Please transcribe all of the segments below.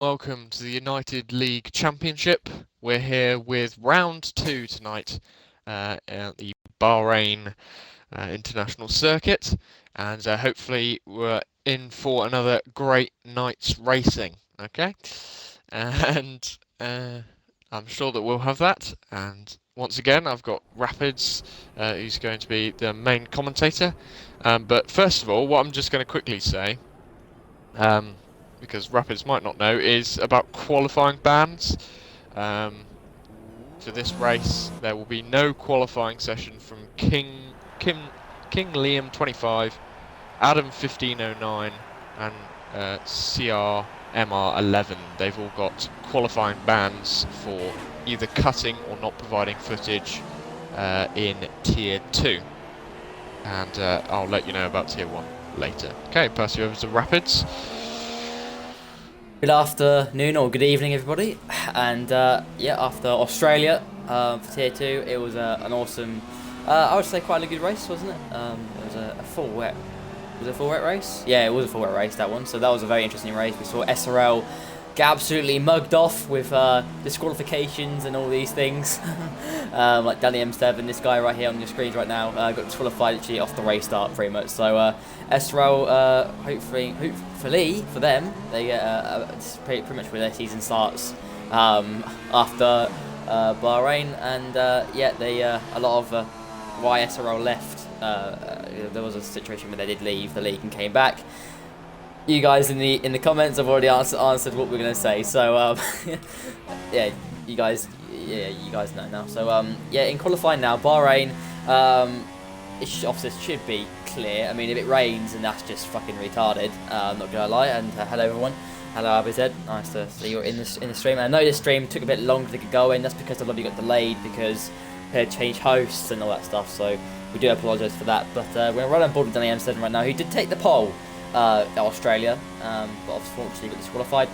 Welcome to the United League Championship. We're here with round two tonight at the Bahrain International Circuit, and hopefully we're in for another great night's racing. Okay, and I'm sure that we'll have that. And once again, I've got Rapids, who's going to be the main commentator. But first of all, what I'm just going to quickly say. Um, because Rapids might not know, is about qualifying bans. Um, for this race, there will be no qualifying session from King Liam 25, Adam 1509, and CR 11. They've all got qualifying bans for either cutting or not providing footage in Tier 2. And I'll let you know about Tier 1 later. Okay, pass you over to Rapids. Good afternoon or good evening, everybody. And yeah, after Australia for Tier 2, it was an awesome, I would say quite a good race, wasn't it? It was a full wet. Was it a full wet race? Yeah, it was a full wet race, that one. So that was a very interesting race. We saw SRL get absolutely mugged off with disqualifications and all these things. Like Danny M7, this guy right here on your screens right now, got disqualified actually off the race start pretty much. So SRL, hopefully for them, they get pretty much where their season starts after Bahrain, and yeah, they a lot of why SRL left. There was a situation where they did leave the league and came back. You guys in the comments have already answered what we're gonna say. So yeah, you guys know now. So yeah, in qualifying now, Bahrain, officers should be clear. I mean, if it rains, and that's just fucking retarded. I'm not gonna lie. And hello everyone. Hello Abized. Nice to see you in the stream. And I know this stream took a bit longer to get going. That's because a lot of you got delayed because we had to change hosts and all that stuff. So we do apologise for that. But we're right on board with Danny M7 right now, who did take the pole. Australia, but unfortunately got disqualified.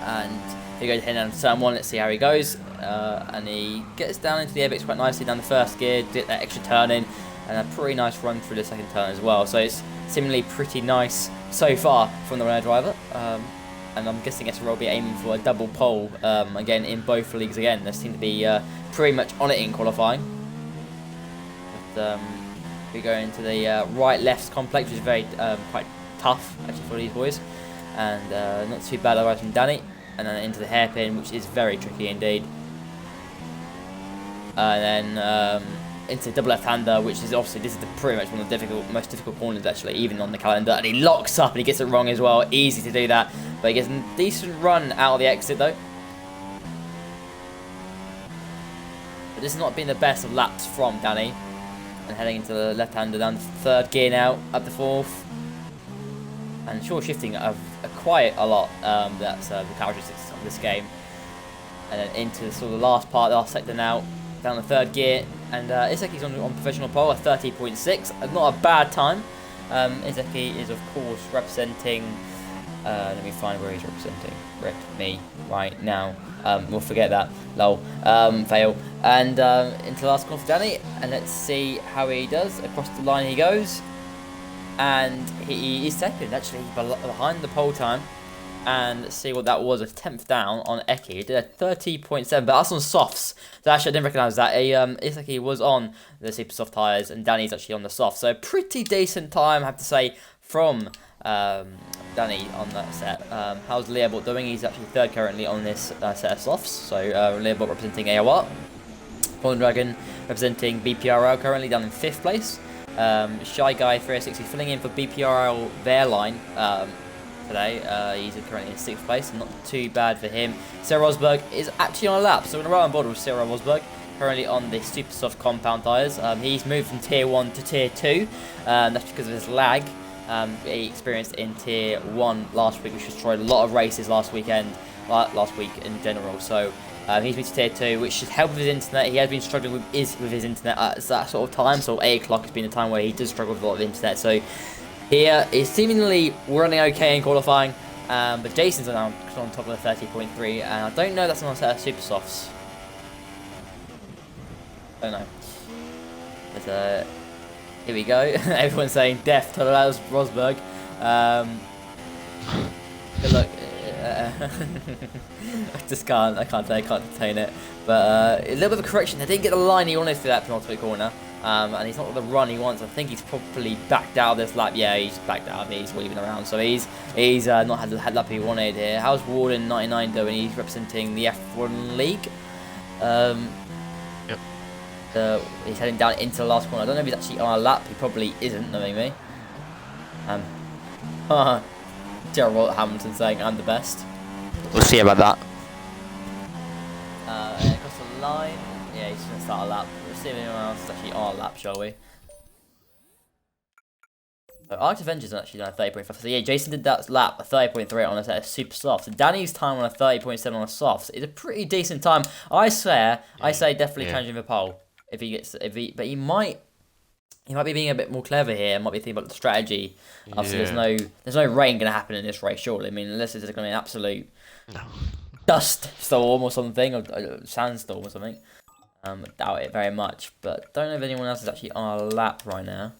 And he goes ahead down to turn one. Let's see how he goes. And he gets down into the airbags quite nicely down the first gear, did that extra turn in, and a pretty nice run through the second turn as well. So it's seemingly pretty nice so far from the runner driver. And I'm guessing SRL will be aiming for a double pole again in both leagues again. They seem to be pretty much on it in qualifying. But, we go into the right-left complex, which is very quite tough actually for these boys, and not too bad otherwise from Danny. And then into the hairpin, which is very tricky indeed. And then into double left-hander, which is obviously this is pretty much one of the most difficult corners actually, even on the calendar. And he locks up and he gets it wrong as well. Easy to do that, but he gets a decent run out of the exit though. But this has not been the best of laps from Danny. And heading into the left-hander down the third gear now, up the fourth. And short shifting quite a lot. That's the characteristics of this game. And then into sort of the last last sector now, down the third gear. And Iseki's on professional pole, a 30.6. Not a bad time. Iseki is, of course, representing... let me find where he's representing. Rip me right now. We'll forget that. Lol. Fail. And into the last corner for Danny. And let's see how he does. Across the line he goes. And he is second, actually, behind the pole time. And let's see what that was. A 10th down on Eki. He did a 30.7, but that's on softs. So actually, I didn't recognise that. Iseki was on the super soft tyres, and Danny's actually on the soft. So a pretty decent time, I have to say, from Danny on that set. How's Leobot doing? He's actually third currently on this set of softs. So Leobot representing AOR. Pollen Dragon representing BPRL currently down in 5th place. Shy Guy 360 filling in for BPRL Bearline today. He's currently in 6th place, not too bad for him. Sarah Rosberg is actually on a lap, so we're going to run on board with Sarah Rosberg. Currently on the super soft compound tyres. He's moved from tier 1 to tier 2. That's because of his lag he experienced in tier 1 last week, which destroyed a lot of races last week in general. So he's moved to tier 2, which should help with his internet. He has been struggling with his internet at that sort of time. So 8 o'clock has been the time where he does struggle with a lot of internet. So here is seemingly running okay in qualifying. But Jason's on top of the 30.3, and I don't know if that's on a set of super softs. I don't know. But here we go. Everyone's saying death to Rosberg. Good luck. I can't contain it. But a little bit of a correction. They didn't get the line he wanted for that penultimate corner. And he's not got the run he wants. I think he's probably backed out of this lap. Yeah, he's backed out of it. He's weaving around. So he's not had the lap he wanted here. How's Warden 99 doing? He's representing the F1 League. Yep. He's heading down into the last corner. I don't know if he's actually on a lap. He probably isn't, knowing me. Gerald Hamilton saying I'm the best. We'll see about that. Across the line. Yeah, he's going to start a lap. We'll see if anyone else is actually on a lap, shall we? So Arctic Avengers actually done a 30.5. So yeah, Jason did that lap, a 30.3 on a super soft. So Danny's time on a 30.7 on a soft is a pretty decent time. I swear, I say definitely challenging the pole. But he might be being a bit more clever here. Might be thinking about the strategy. Obviously, there's no rain going to happen in this race, surely. I mean, unless it's going to be an absolute dust storm or something, or sandstorm or something. I doubt it very much. But don't know if anyone else is actually on a lap right now.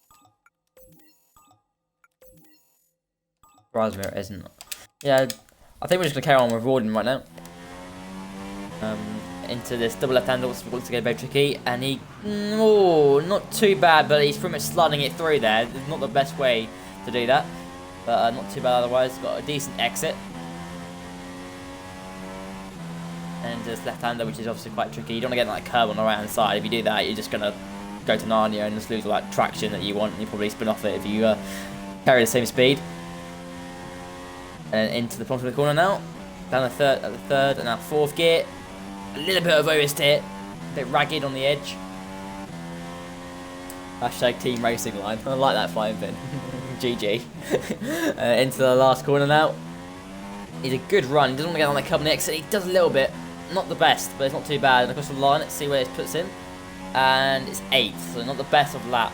Raspberry isn't. Yeah, I think we're just going to carry on with Rawdon right now. Into this double left-hander, once to get very tricky, and he, not too bad, but he's pretty much sliding it through there. It's not the best way to do that, but not too bad otherwise. Got a decent exit, and this left-hander, which is obviously quite tricky. You don't want to get like a curb on the right-hand side. If you do that, you're just gonna go to Narnia and just lose like traction that you want, and you probably spin off it if you carry the same speed. And into the bottom of the corner now, down the third, and now fourth gear. A little bit of oversteer, a bit ragged on the edge. Hashtag team racing line. I like that flying pin. GG. Into the last corner now. He's a good run. He doesn't want to get on the curb on the exit. He does a little bit. Not the best, but it's not too bad. And across the line, let's see where this puts him. And it's 8th, so not the best of lap.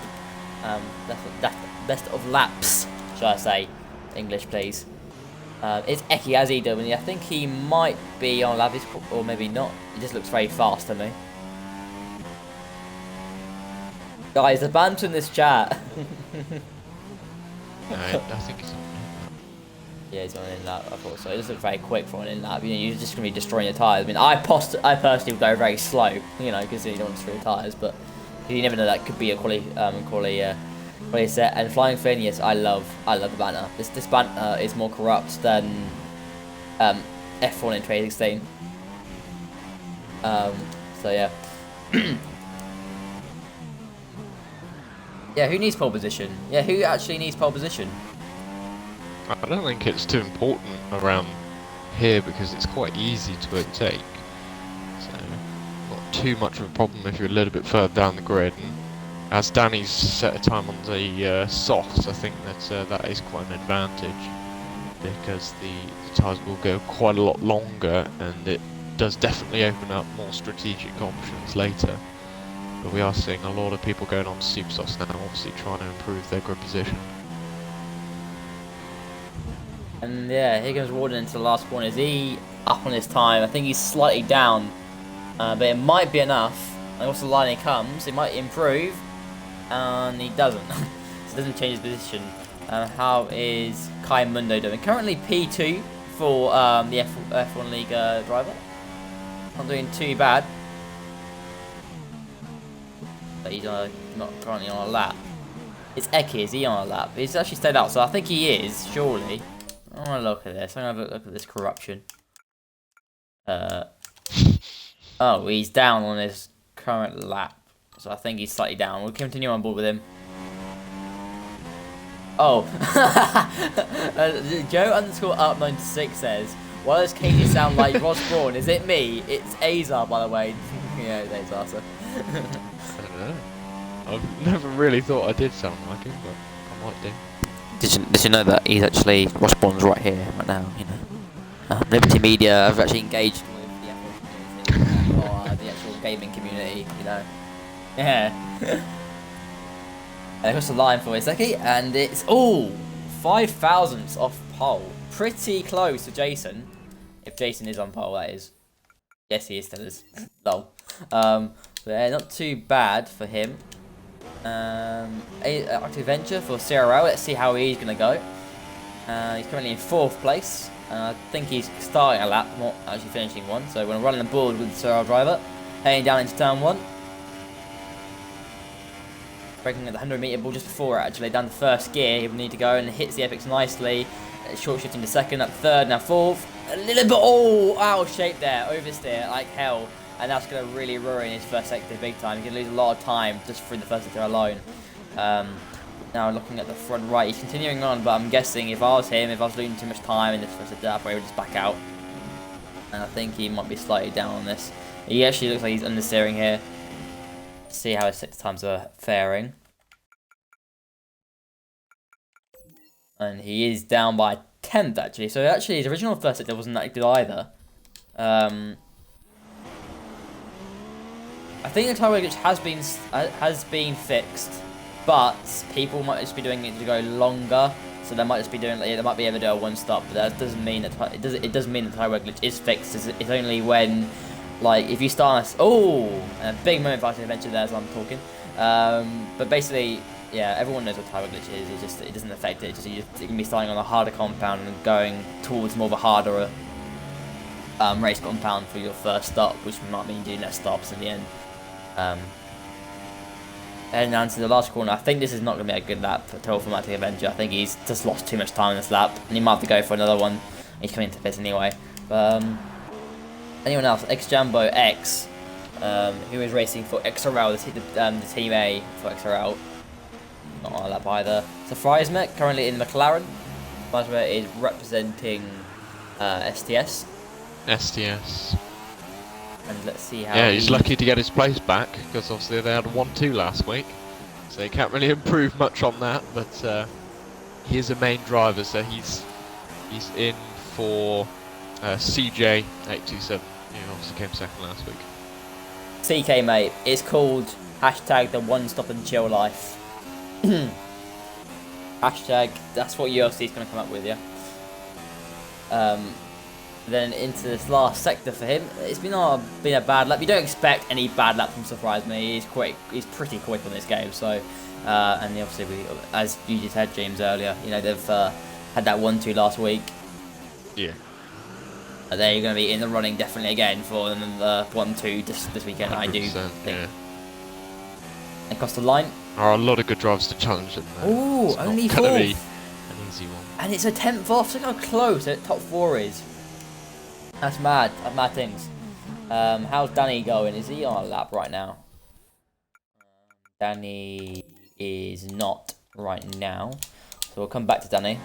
Best of laps, shall I say? English, please. It's Eki as he doing. I think he might be on lap, or maybe not. He just looks very fast to me. Guys, the banter in this chat. No, I think it's on. Yeah, he's on an in lap. I thought so. It does look very quick for an in lap. You know, you're just gonna be destroying your tyres. I mean, I personally would go very slow. You know, because you don't want to destroy your tyres, but you never know. That could be a quality set. And Flying Finn, yes, I love the banner. This banner is more corrupt than F1 in 2016. So yeah. Yeah, who needs pole position? Yeah, who actually needs pole position? I don't think it's too important around here because it's quite easy to overtake. So not too much of a problem if you're a little bit further down the grid. And as Danny's set a time on the softs, I think that is quite an advantage because the tyres will go quite a lot longer, and it does definitely open up more strategic options later. But we are seeing a lot of people going on to super softs now, obviously trying to improve their grid position. And yeah, here goes Warden into the last corner. Is he up on his time? I think he's slightly down, but it might be enough. And once the line comes, it might improve. And he doesn't. So it doesn't change his position. How is Kai Mundo doing? Currently P2 for the F1 League driver. Not doing too bad. But he's not currently on a lap. It's Eki, is he on a lap? He's actually stayed out, so I think he is, surely. I want to look at this. I'm going to have a look at this corruption. Oh, he's down on his current lap. So I think he's slightly down. We'll continue on board with him. Oh. Joe_up96 says, why does Katie sound like Ross Brawn? Is it me? It's Azar, by the way. Yeah, it's Azar, so. I don't know. I've never really thought I did sound like him, but I might do. Did you know that he's actually, Ross Brawn's right here, right now, you know. Liberty Media have actually engaged with the F1 community, or the actual gaming community, you know. Yeah. And across the line for Iseki, and it's 5 thousandths off pole. Pretty close to Jason. If Jason is on pole, that is. Yes, he is still is. Lol. But yeah, not too bad for him. Active Venture for CRL. Let's see how he's gonna go. He's currently in 4th place. And I think he's starting a lap, not actually finishing one. So we're running the board with the Sir driver, heading down into turn 1. Breaking at the 100-meter ball just before actually, down the first gear. He will need to go and hits the Epics nicely. Short shifting to second, up third, now fourth. A little bit, out of shape there, oversteer like hell. And that's going to really ruin his first sector big time. He's going to lose a lot of time just through the first sector alone. Now looking at the front right, he's continuing on, but I'm guessing if I was him, if I was losing too much time in this first sector, I would just back out. And I think he might be slightly down on this. He actually looks like he's understeering here. See how his 6 times are faring. And he is down by 10th actually. So actually his original first sector wasn't that good either. I think the tyre glitch has been fixed, but people might just be doing it to go longer. So they might just be doing, they might be able to do a 1-stop, but that doesn't mean that it doesn't mean the tyre glitch is fixed. It's only when, like, if you start a big moment for adventure there as I'm talking. But basically, yeah, everyone knows what tyre glitch is. It doesn't affect it. You can be starting on a harder compound and going towards more of a harder race compound for your first stop, which might mean doing less stops in the end. Heading down to the last corner, I think this is not going to be a good lap for Telformatic Avenger. I think he's just lost too much time in this lap, and he might have to go for another one. He's coming into pit anyway. Anyone else? X-Jambo X, who is racing for XRL, the Team A for XRL. Not on a lap either. So Friesmet, currently in McLaren. Friesmet is representing STS. STS. And let's see how. Yeah, he's lucky to get his place back, because obviously they had a 1-2 last week. So he can't really improve much on that, but he is a main driver, so he's in for CJ827, who obviously came second last week. CK, mate, it's called hashtag the one stop and chill life. Hashtag, that's what ULC is going to come up with, yeah. Then into this last sector for him, it's been a bad lap. You don't expect any bad lap from Surprise Me. He's pretty quick on this game. So, and obviously, as you just had James earlier, you know they've had that 1-2 last week. Yeah. They're going to be in the running definitely again for the 1-2 this weekend. I do think. Yeah. And across the line. There are a lot of good drivers to challenge them. Oh, only 4th. Be an easy one. And it's a 10th off. Look how close top 4 is. That's mad. That's mad things. How's Danny going? Is he on a lap right now? Danny is not right now. So we'll come back to Danny.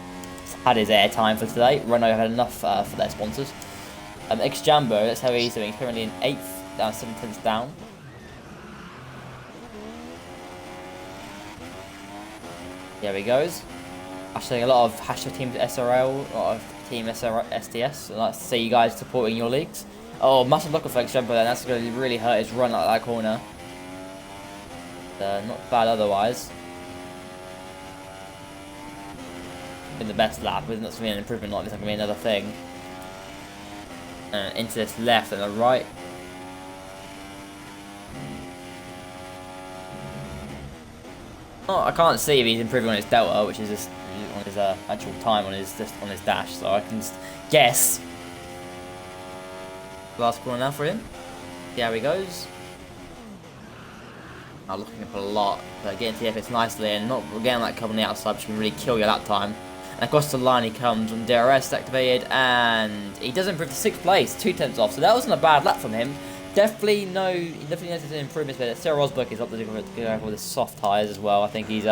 He's had his airtime for today. Renault had enough for their sponsors. X-Jambo, that's how he's doing. He's currently in 8th, down 7/10 down. There he goes. Actually, a lot of hashtag teams SRL, a lot of Team STS. I'd like to see you guys supporting your leagues. Oh, massive block effect jumper then. That's going to really hurt his run out that corner. Not bad otherwise. In the best lap, isn't that something an improvement like this? Not going to be another thing. Into this left and the right. Oh, I can't see if he's improving on his delta, which is just on his actual time on his dash, so I can just guess. Last corner now for him. See how he goes. Now looking up a lot, but getting to the FX nicely and not getting that cover on the outside, which can really kill you that time. And across the line he comes on DRS activated, and he does improve to 6th place, 2/10 off. So that wasn't a bad lap from him. He definitely noticed an improvement, but Sarah Rosberg is up to go with his soft tyres as well. I think he's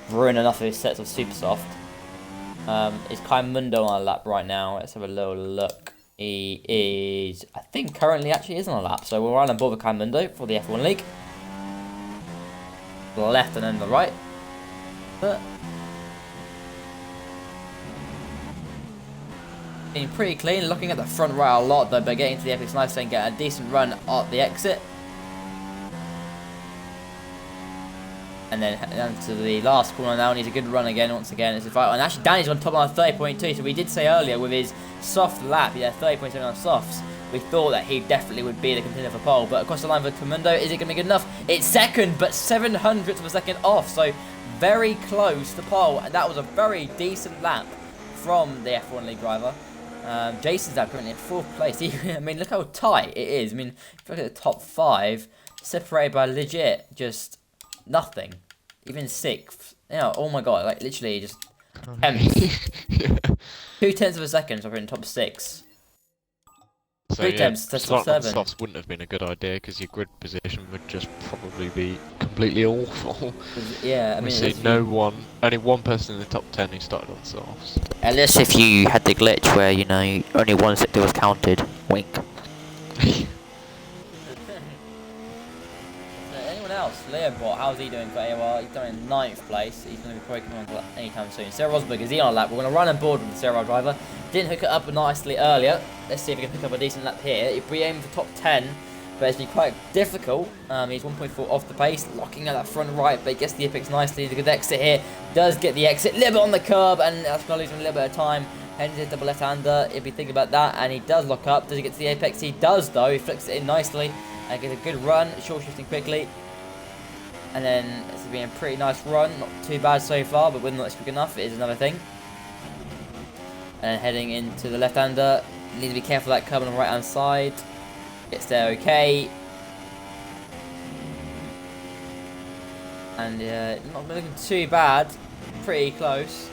ruined enough of his sets of super soft. Is Kai Mundo on a lap right now? Let's have a little look. He is, I think, currently actually is on a lap. So we're right on board with Kai Mundo for the F1 League. The left and then the right. But being pretty clean, looking at the front right a lot though, but getting to the FX nice and get a decent run at the exit. And then down to the last corner now, needs a good run again, once again. It's a fight. And actually Danny's on top on 30.2, so we did say earlier with his soft lap, yeah, 30.7 on softs, we thought that he definitely would be the contender for pole. But across the line for Comundo, is it going to be good enough? It's second, but 700ths of a second off, so very close to pole. And that was a very decent lap from the F1 League driver. Jason's now currently in 4th place. I mean, look how tight it is. I mean, if you look at the top 5, separated by legit just nothing. Even 6th. You know, oh my god, like literally just 10th. Yeah. 2/10 of a second, so we're in top 6. So 3 yeah, tenths to top starting on 7. softs wouldn't have been a good idea because your grid position would just probably be completely awful. Yeah, I We mean, see only one person in the top 10 who started on softs. Unless if you had the glitch where, you know, only one sector was counted. Wink. Anyone else? Leobot, how's he doing for AOR? He's done in 9th place. He's going to be probably coming on to that anytime soon. Sarah Rosberg, is he on a lap? We're going to run on board with the Sarah driver. Didn't hook it up nicely earlier. Let's see if we can pick up a decent lap here. If we aim for top 10, but it's been quite difficult. He's 1.4 off the pace, locking at that front right, but he gets the apex nicely. He's a good exit here. Does get the exit. A little bit on the curb, and that's going to lose him a little bit of time. Heading to double left-hander, if you think about that, and he does lock up. Does he get to the apex? He does, though. He flicks it in nicely and gets a good run, short shifting quickly. And then it's been a pretty nice run, not too bad so far, but whether or not it's quick enough is another thing. And then heading into the left-hander, need to be careful of that curb on the right-hand side. Gets there okay. And not looking too bad, pretty close.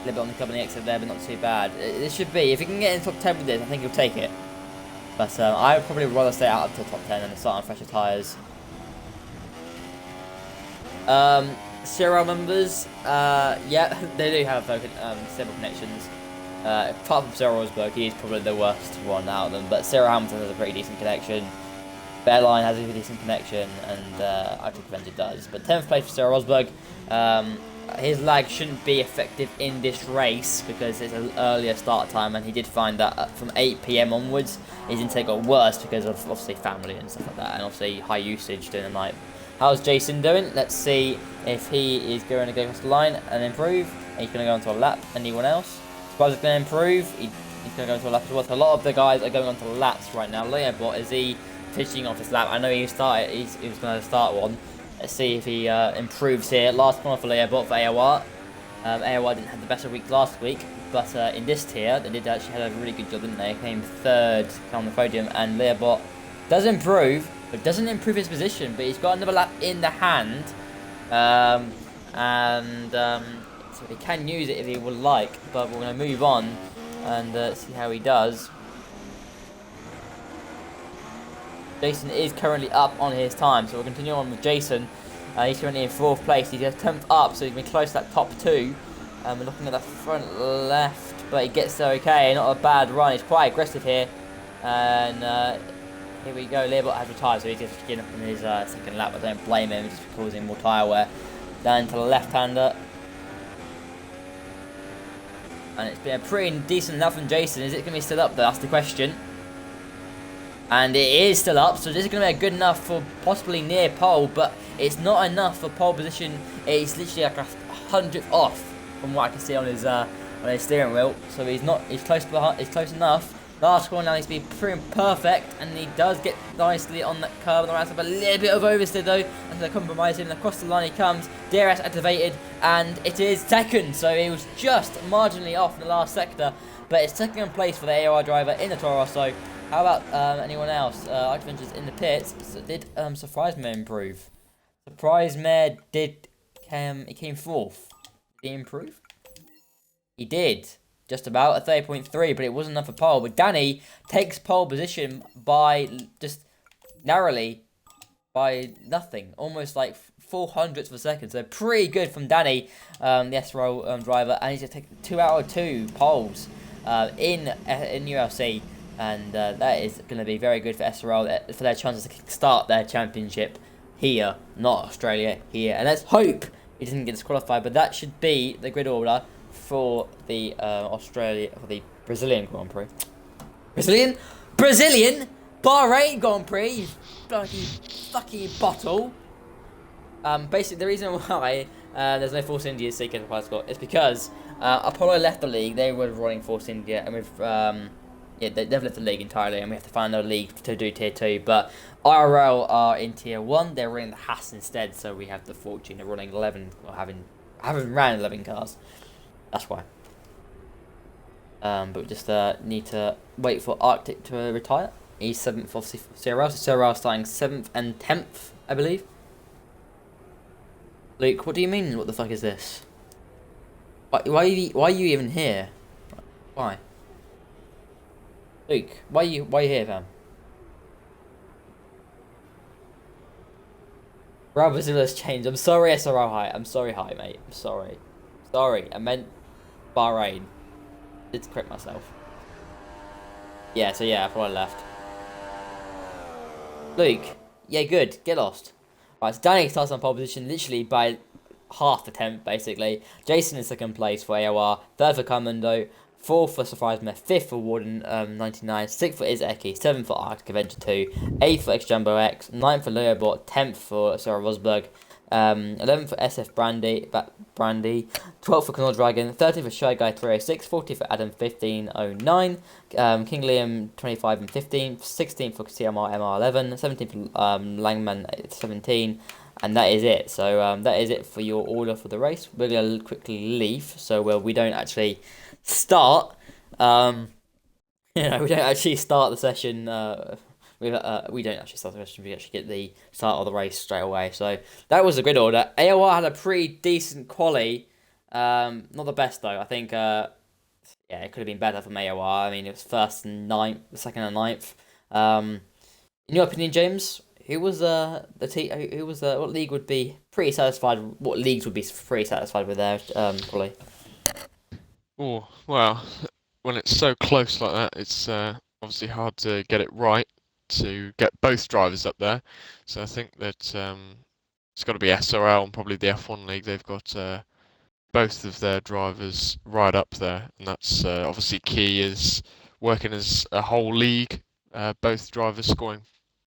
A little bit on the curb on the exit there, but not too bad. It should be, if he can get in top 10 with this, I think he'll take it. But I would probably rather stay out up to the top 10 than start on fresher tyres. Serial members, yeah, they do have stable connections. Apart from Sarah Rosberg, he is probably the worst one out of them, but Sarah Hamilton has a pretty decent connection. Bearline has a decent connection, and I think Venture does. But 10th place for Sarah Rosberg. His lag shouldn't be effective in this race because it's an earlier start time, and he did find that from 8 PM onwards, his intake got worse because of obviously family and stuff like that, and obviously high usage during the night. How's Jason doing? Let's see if he is going to go across the line and improve. He's going to go onto a lap. Anyone else? Suppose it's going to improve. He's going to go into a lap as well. So a lot of the guys are going onto laps right now. Leobot, is he finishing off his lap? I know he started. He was going to start one. Let's see if he improves here. Last corner for Leobot for AOR. AOR didn't have the best of week last week, but in this tier they did actually have a really good job, didn't they? Came 3rd on the podium, and Leobot does improve. But doesn't improve his position, but he's got another lap in the hand, so he can use it if he would like. But we're going to move on and see how he does. Jason is currently up on his time, so we'll continue on with Jason. He's currently in 4th place. He's 10th up, so he's been close to that top 2. We're looking at the front left, but he gets there okay. Not a bad run. He's quite aggressive here, and here we go. Leobot has retired, so he's just getting up in his 2nd lap. I don't blame him, just causing more tyre wear. Down to the left-hander. And it's been a pretty decent enough from Jason. Is it going to be still up there? That's the question. And it is still up, so this is going to be good enough for possibly near pole, but it's not enough for pole position. It's literally like 100th off from what I can see on his steering wheel. So he's close behind. He's close enough. Last corner now needs to be pretty perfect, and he does get nicely on that curve on the right side, but a little bit of oversteer though, and they compromise him. Across the line he comes, DRS activated, and it is 2nd, so he was just marginally off in the last sector, but it's 2nd place for the AOR driver in the Toro Rosso. How about anyone else? Adventures in the pits. So did Surprise Mare improve? Surprise Mare he came 4th. Did he improve? He did. Just about a 30.3, but it wasn't enough for pole. But Danny takes pole position by just narrowly by nothing, almost like 400ths of a second. So pretty good from Danny, the SRO driver, and he's going to take 2 out of 2 poles in ULC, and that is going to be very good for SRO for their chances to start their championship here, not Australia, here. And let's hope he doesn't get disqualified, but that should be the grid order for the Brazilian Grand Prix. Brazilian Bahrain Grand Prix, you bloody fucking bottle. Basically, the reason why there's no Force India seeking the prize score is because Apollo left the league. They were running Force India, and they've left the league entirely, and we have to find another league to do tier 2. But IRL are in tier 1. They're running the Haas instead, so we have the fortune of running 11, or having ran 11 cars. That's why. But we just need to wait for Arctic to retire. He's 7th, obviously, for CRL. So CRL starting 7th and 10th, I believe. Luke, what do you mean? What the fuck is this? Why are you even here? Why? Luke, why are you here, fam? Brazil's changed. I'm sorry, SRO High. I'm sorry, High, mate. I'm sorry. Sorry, I meant Bahrain. Did correct myself. Yeah, so yeah, before I left. Luke, yeah, good. Get lost. Right, so Danny starts on pole position literally by half attempt, basically. Jason in second place for AOR, third for Carmundo, fourth for Surprise Meth, fifth for Warden 99, sixth for Izeki, seventh for Arctic Adventure 2, eighth for X Jumbo X, ninth for Leobot, 10th for Sarah Rosberg, 11th for SF Brandy, 12th for Conor Dragon, 13th for Shy Guy 306, 14th for Adam 1509, King Liam 25 and 15th, 16th for CMR MR11, 17th for Langman 17, and that is it. So that is it for your order for the race. We're going to quickly leave, so we don't actually start. We don't actually start the session. We don't actually start the session. We actually get the start of the race straight away. So that was a good order. AOR had a pretty decent quali. Not the best though. I think. Yeah, it could have been better from AOR. I mean, it was first and ninth, second and ninth. In your opinion, James, who was the team? Who was what league would be pretty satisfied? What leagues would be pretty satisfied with their quali? Oh, well, when it's so close like that, it's obviously hard to get it right to get both drivers up there. So I think that it's got to be SRL and probably the F1 League. They've got both of their drivers right up there, and that's obviously key is working as a whole league. Both drivers scoring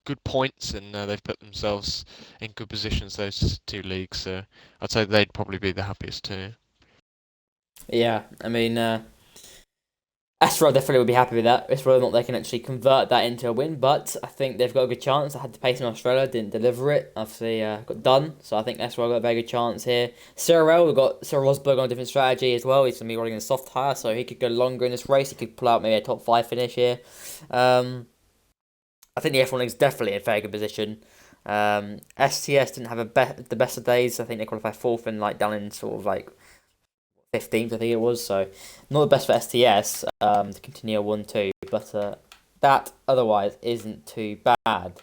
good points, and they've put themselves in good positions, those two leagues. So I'd say they'd probably be the happiest too. Yeah, I mean, Astro definitely would be happy with that. It's whether or not they can actually convert that into a win, but I think they've got a good chance. I had the pace in Australia, didn't deliver it. Obviously, got done, so I think Astro got a very good chance here. Cyril, we've got Cyril Rosberg on a different strategy as well. He's going to be running a soft tyre, so he could go longer in this race. He could pull out maybe a top 5 finish here. I think the F1 is definitely in a very good position. STS didn't have the best of days. I think they qualified 4th and down in sort of 15th, I think it was, so not the best for STS to continue 1-2, but that otherwise isn't too bad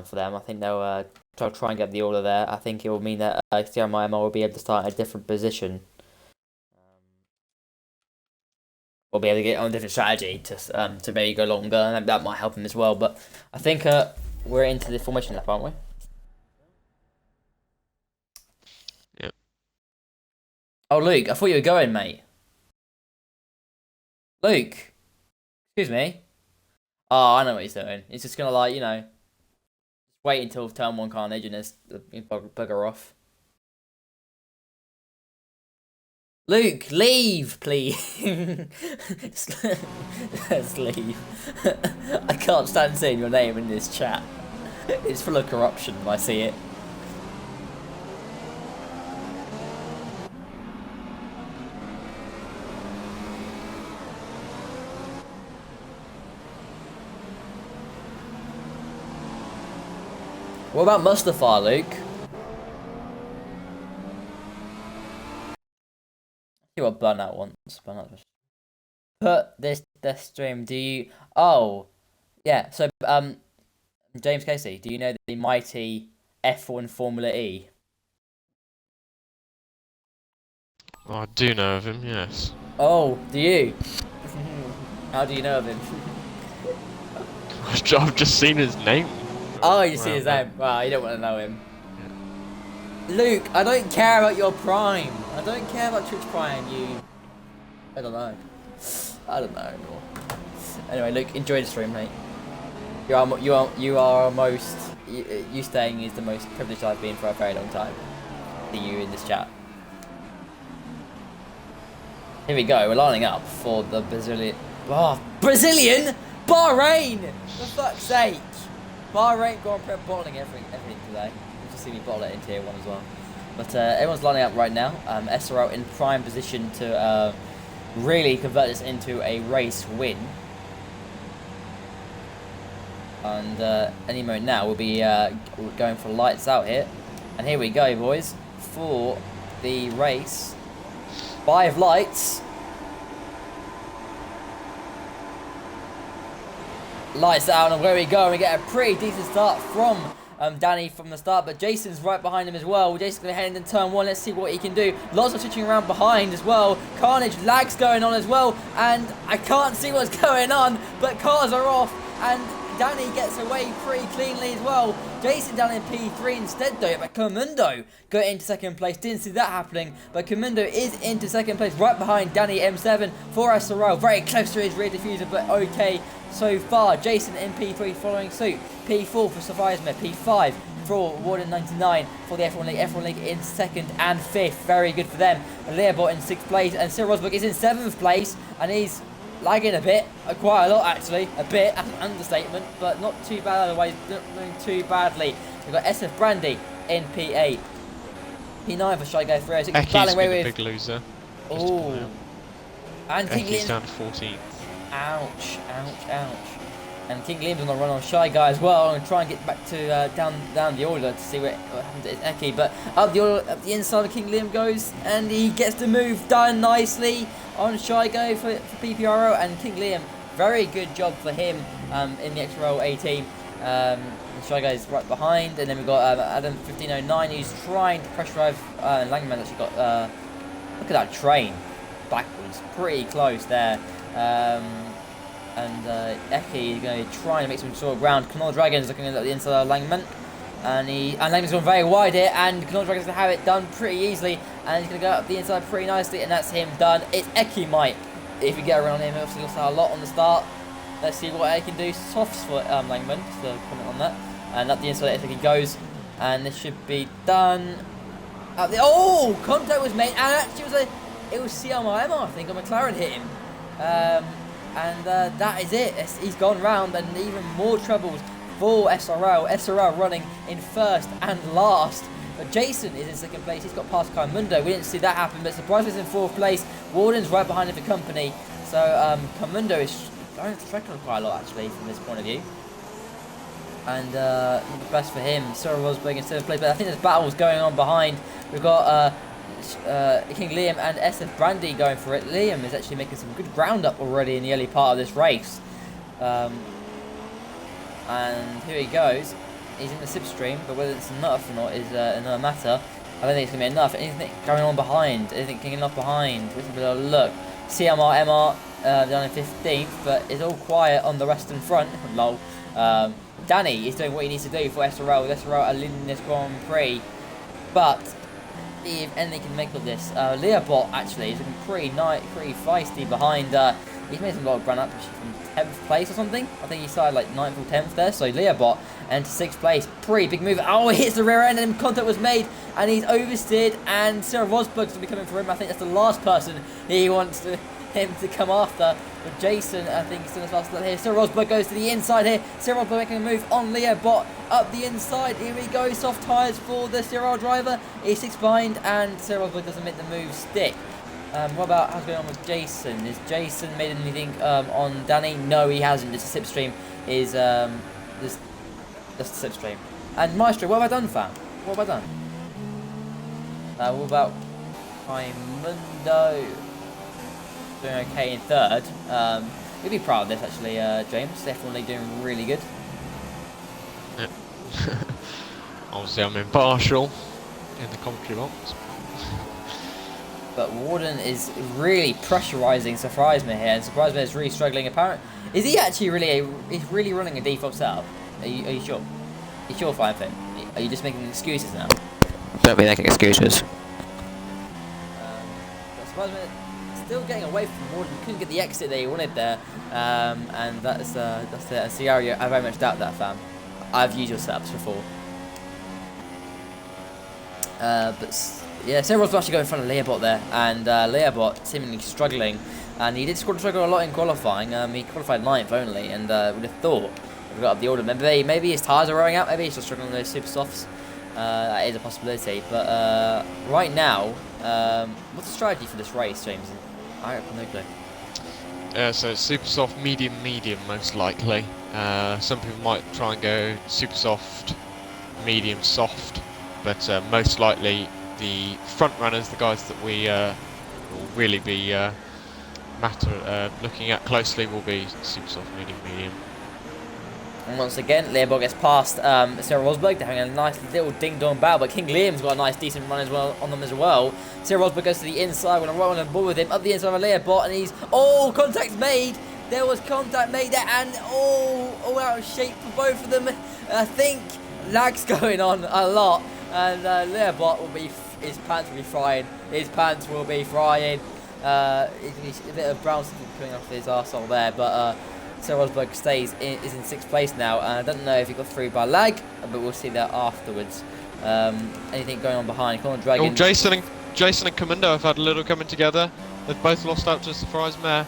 for them. I think they'll try and get the order there. I think it will mean that CMIMO will be able to start in a different position. We'll be able to get on a different strategy to maybe go longer, and that might help them as well. But I think we're into the formation lap, aren't we? Oh, Luke, I thought you were going, mate. Luke, excuse me. Oh, I know what he's doing. He's just gonna wait until turn 1 carnage and just bugger off. Luke, leave, please. Let's leave. I can't stand seeing your name in this chat. It's full of corruption if I see it. What about Mustafa, Luke? See what Burnout wants. Put this stream. Do you? Oh, yeah. So James Casey, do you know the mighty F1 Formula E? Oh, I do know of him, yes. Oh, do you? How do you know of him? I've just seen his name. Oh, you see his name. Wow, you don't want to know him. Yeah. Luke, I don't care about your Prime. I don't care about Twitch Prime. I don't know. I don't know anymore. Anyway, Luke, enjoy the stream, mate. You are most. You staying is the most privileged I've been for a very long time. See you in this chat. Here we go. We're lining up for the Brazilian. Oh, Brazilian Bahrain! For fuck's sake! Bahrain Grand Prix bottling everything today. You just see me bottle it in tier 1 as well. But everyone's lining up right now. SRO in prime position to really convert this into a race win. And any moment now we'll be going for lights out here. And here we go, boys, for the race. 5 lights. Lights out, and where we go, and we get a pretty decent start from Danny from the start, but Jason's right behind him as well. Jason's going to head into turn 1. Let's see what he can do. Lots of switching around behind as well. Carnage lags going on as well, and I can't see what's going on, but cars are off, and Danny gets away pretty cleanly as well. Jason down in P3 instead though, but Comundo got into second place. Didn't see that happening, but Comundo is into second place right behind Danny M7 for SRL. Very close to his rear diffuser, but okay so far. Jason in P3 following suit. P4 for Survivorman, P5 for Warden 99 for the F1 League. F1 League in 2nd and 5th. Very good for them. Learbot in 6th place, and Cyril Rosberg is in 7th place, and he's lagging a bit, quite a lot actually, a bit, an understatement, but not too bad otherwise, not doing too badly. We've got SF Brandy in P8, P9 for Shy Guy 306. Ecky's been a big loser. Oh, and King Ecky's Liam's down to 14th. Ouch, ouch, ouch. And King Liam's on the run on Shy Guy as well, and try and get back to down the order to see what happened to Ecky. But up the inside of King Liam goes, and he gets the move done nicely on Shy Guy for PPRO, and King Liam, very good job for him in the XRL A team. Shy Guy is right behind, and then we've got Adam 1509 who's trying to pressure drive. Langman actually got look at that train backwards, pretty close there. And Eki is going to try and make some sort of ground. Canol Dragon's looking at the inside of Langman, and Langman's gone very wide here, and Canol Dragon's going to have it done pretty easily, and he's going to go up the inside pretty nicely, and that's him done. It's Eki might, if you get around him, obviously lost out a lot on the start. Let's see what Eki can do. Softs for Langman, just a comment on that. And up the inside he goes, and this should be done. Oh, contact was made, and actually it was CMRM, I think, on McLaren hit him. And that is it. He's gone round, and even more troubles for SRL. SRL running in 1st and last. But Jason is in 2nd place. He's got past Carmundo. We didn't see that happen, but surprisingly he's in 4th place. Warden's right behind him for company. So Carmundo is struggling quite a lot actually from this point of view. And best for him. Cyril Rosberg in 7th place. But I think there's battles going on behind. We've got King Liam and SF Brandy going for it. Liam is actually making some good ground up already in the early part of this race. And here he goes. He's in the slipstream, but whether it's enough or not is another matter. I don't think it's going to be enough. Anything going on behind? Anything kicking off behind? Let's have a little look. CMR, MR down in 15th, but it's all quiet on the western front. Lol. Danny is doing what he needs to do for SRL. SRL are leading this Grand Prix, but if anything can make of this, Learbot actually is looking pretty feisty behind. He's made some lot of run up from 10th place or something. I think he started like 9th or 10th there. So Learbot and to 6th place, pretty big move. Oh, he hits the rear end, and contact was made, and he's oversteered. And Cyril Rosberg's going to be coming for him. I think that's the last person he wants him to come after. But Jason, I think, is still as fast as here. Cyril Rosberg goes to the inside here. Cyril Rosberg making a move on Learbot up the inside. Here we go. Soft tyres for the Cyril driver. He's 6 behind, and Cyril Rosberg doesn't make the move stick. What about how's going on with Jason? Has Jason made anything on Danny? No, he hasn't. This slipstream is this the slipstream. And Maestro, what have I done, fam? What have I done? What about Raimundo? Doing okay in 3rd. You'll be proud of this actually, James. Definitely doing really good. Yeah. Obviously, I'm impartial in the commentary box. But Warden is really pressurising Surpriseme here, and Surpriseme is really struggling. Apparently, is he actually really he's really running a default setup? Are you sure? Are you sure, Fine Fin? Are you just making excuses now? Don't be making excuses. Surpriseme still getting away from Warden. Couldn't get the exit that he wanted there, and that's the scenario. I very much doubt that, fam. I've used your setups before. But yeah, Cyril was actually going in front of Learbot there, and Learbot seemingly struggling, and he did struggle a lot in qualifying. He qualified 9th only, and would have thought we got up the order. Maybe his tyres are wearing out. Maybe he's still struggling with those super softs. That is a possibility. But right now, what's the strategy for this race, James? I have no clue. So it's super soft, medium, most likely. Some people might try and go super soft, medium, soft, but most likely the front runners, the guys that we will really be looking at closely, will be super soft, medium. And once again, Leopold gets past Sarah Rosberg. They're having a nice little ding-dong battle, but King Liam's got a nice, decent run as well on them as well. Sarah Rosberg goes to the inside, going to roll on the ball with him, up the inside of Leopold, and he's... Oh, contact made! There was contact made there, and all out of shape for both of them. I think lag's going on a lot, and Leopold will be... His pants will be frying. His pants will be frying. A bit of brown stuff coming off his arsehole there, but... Sarah Rosberg is in 6th place now, and I don't know if he got through by lag, but we'll see that afterwards. Anything going on behind? Come on, Dragon. Oh, Jason and Commando have had a little coming together. They've both lost out to a surprise mare.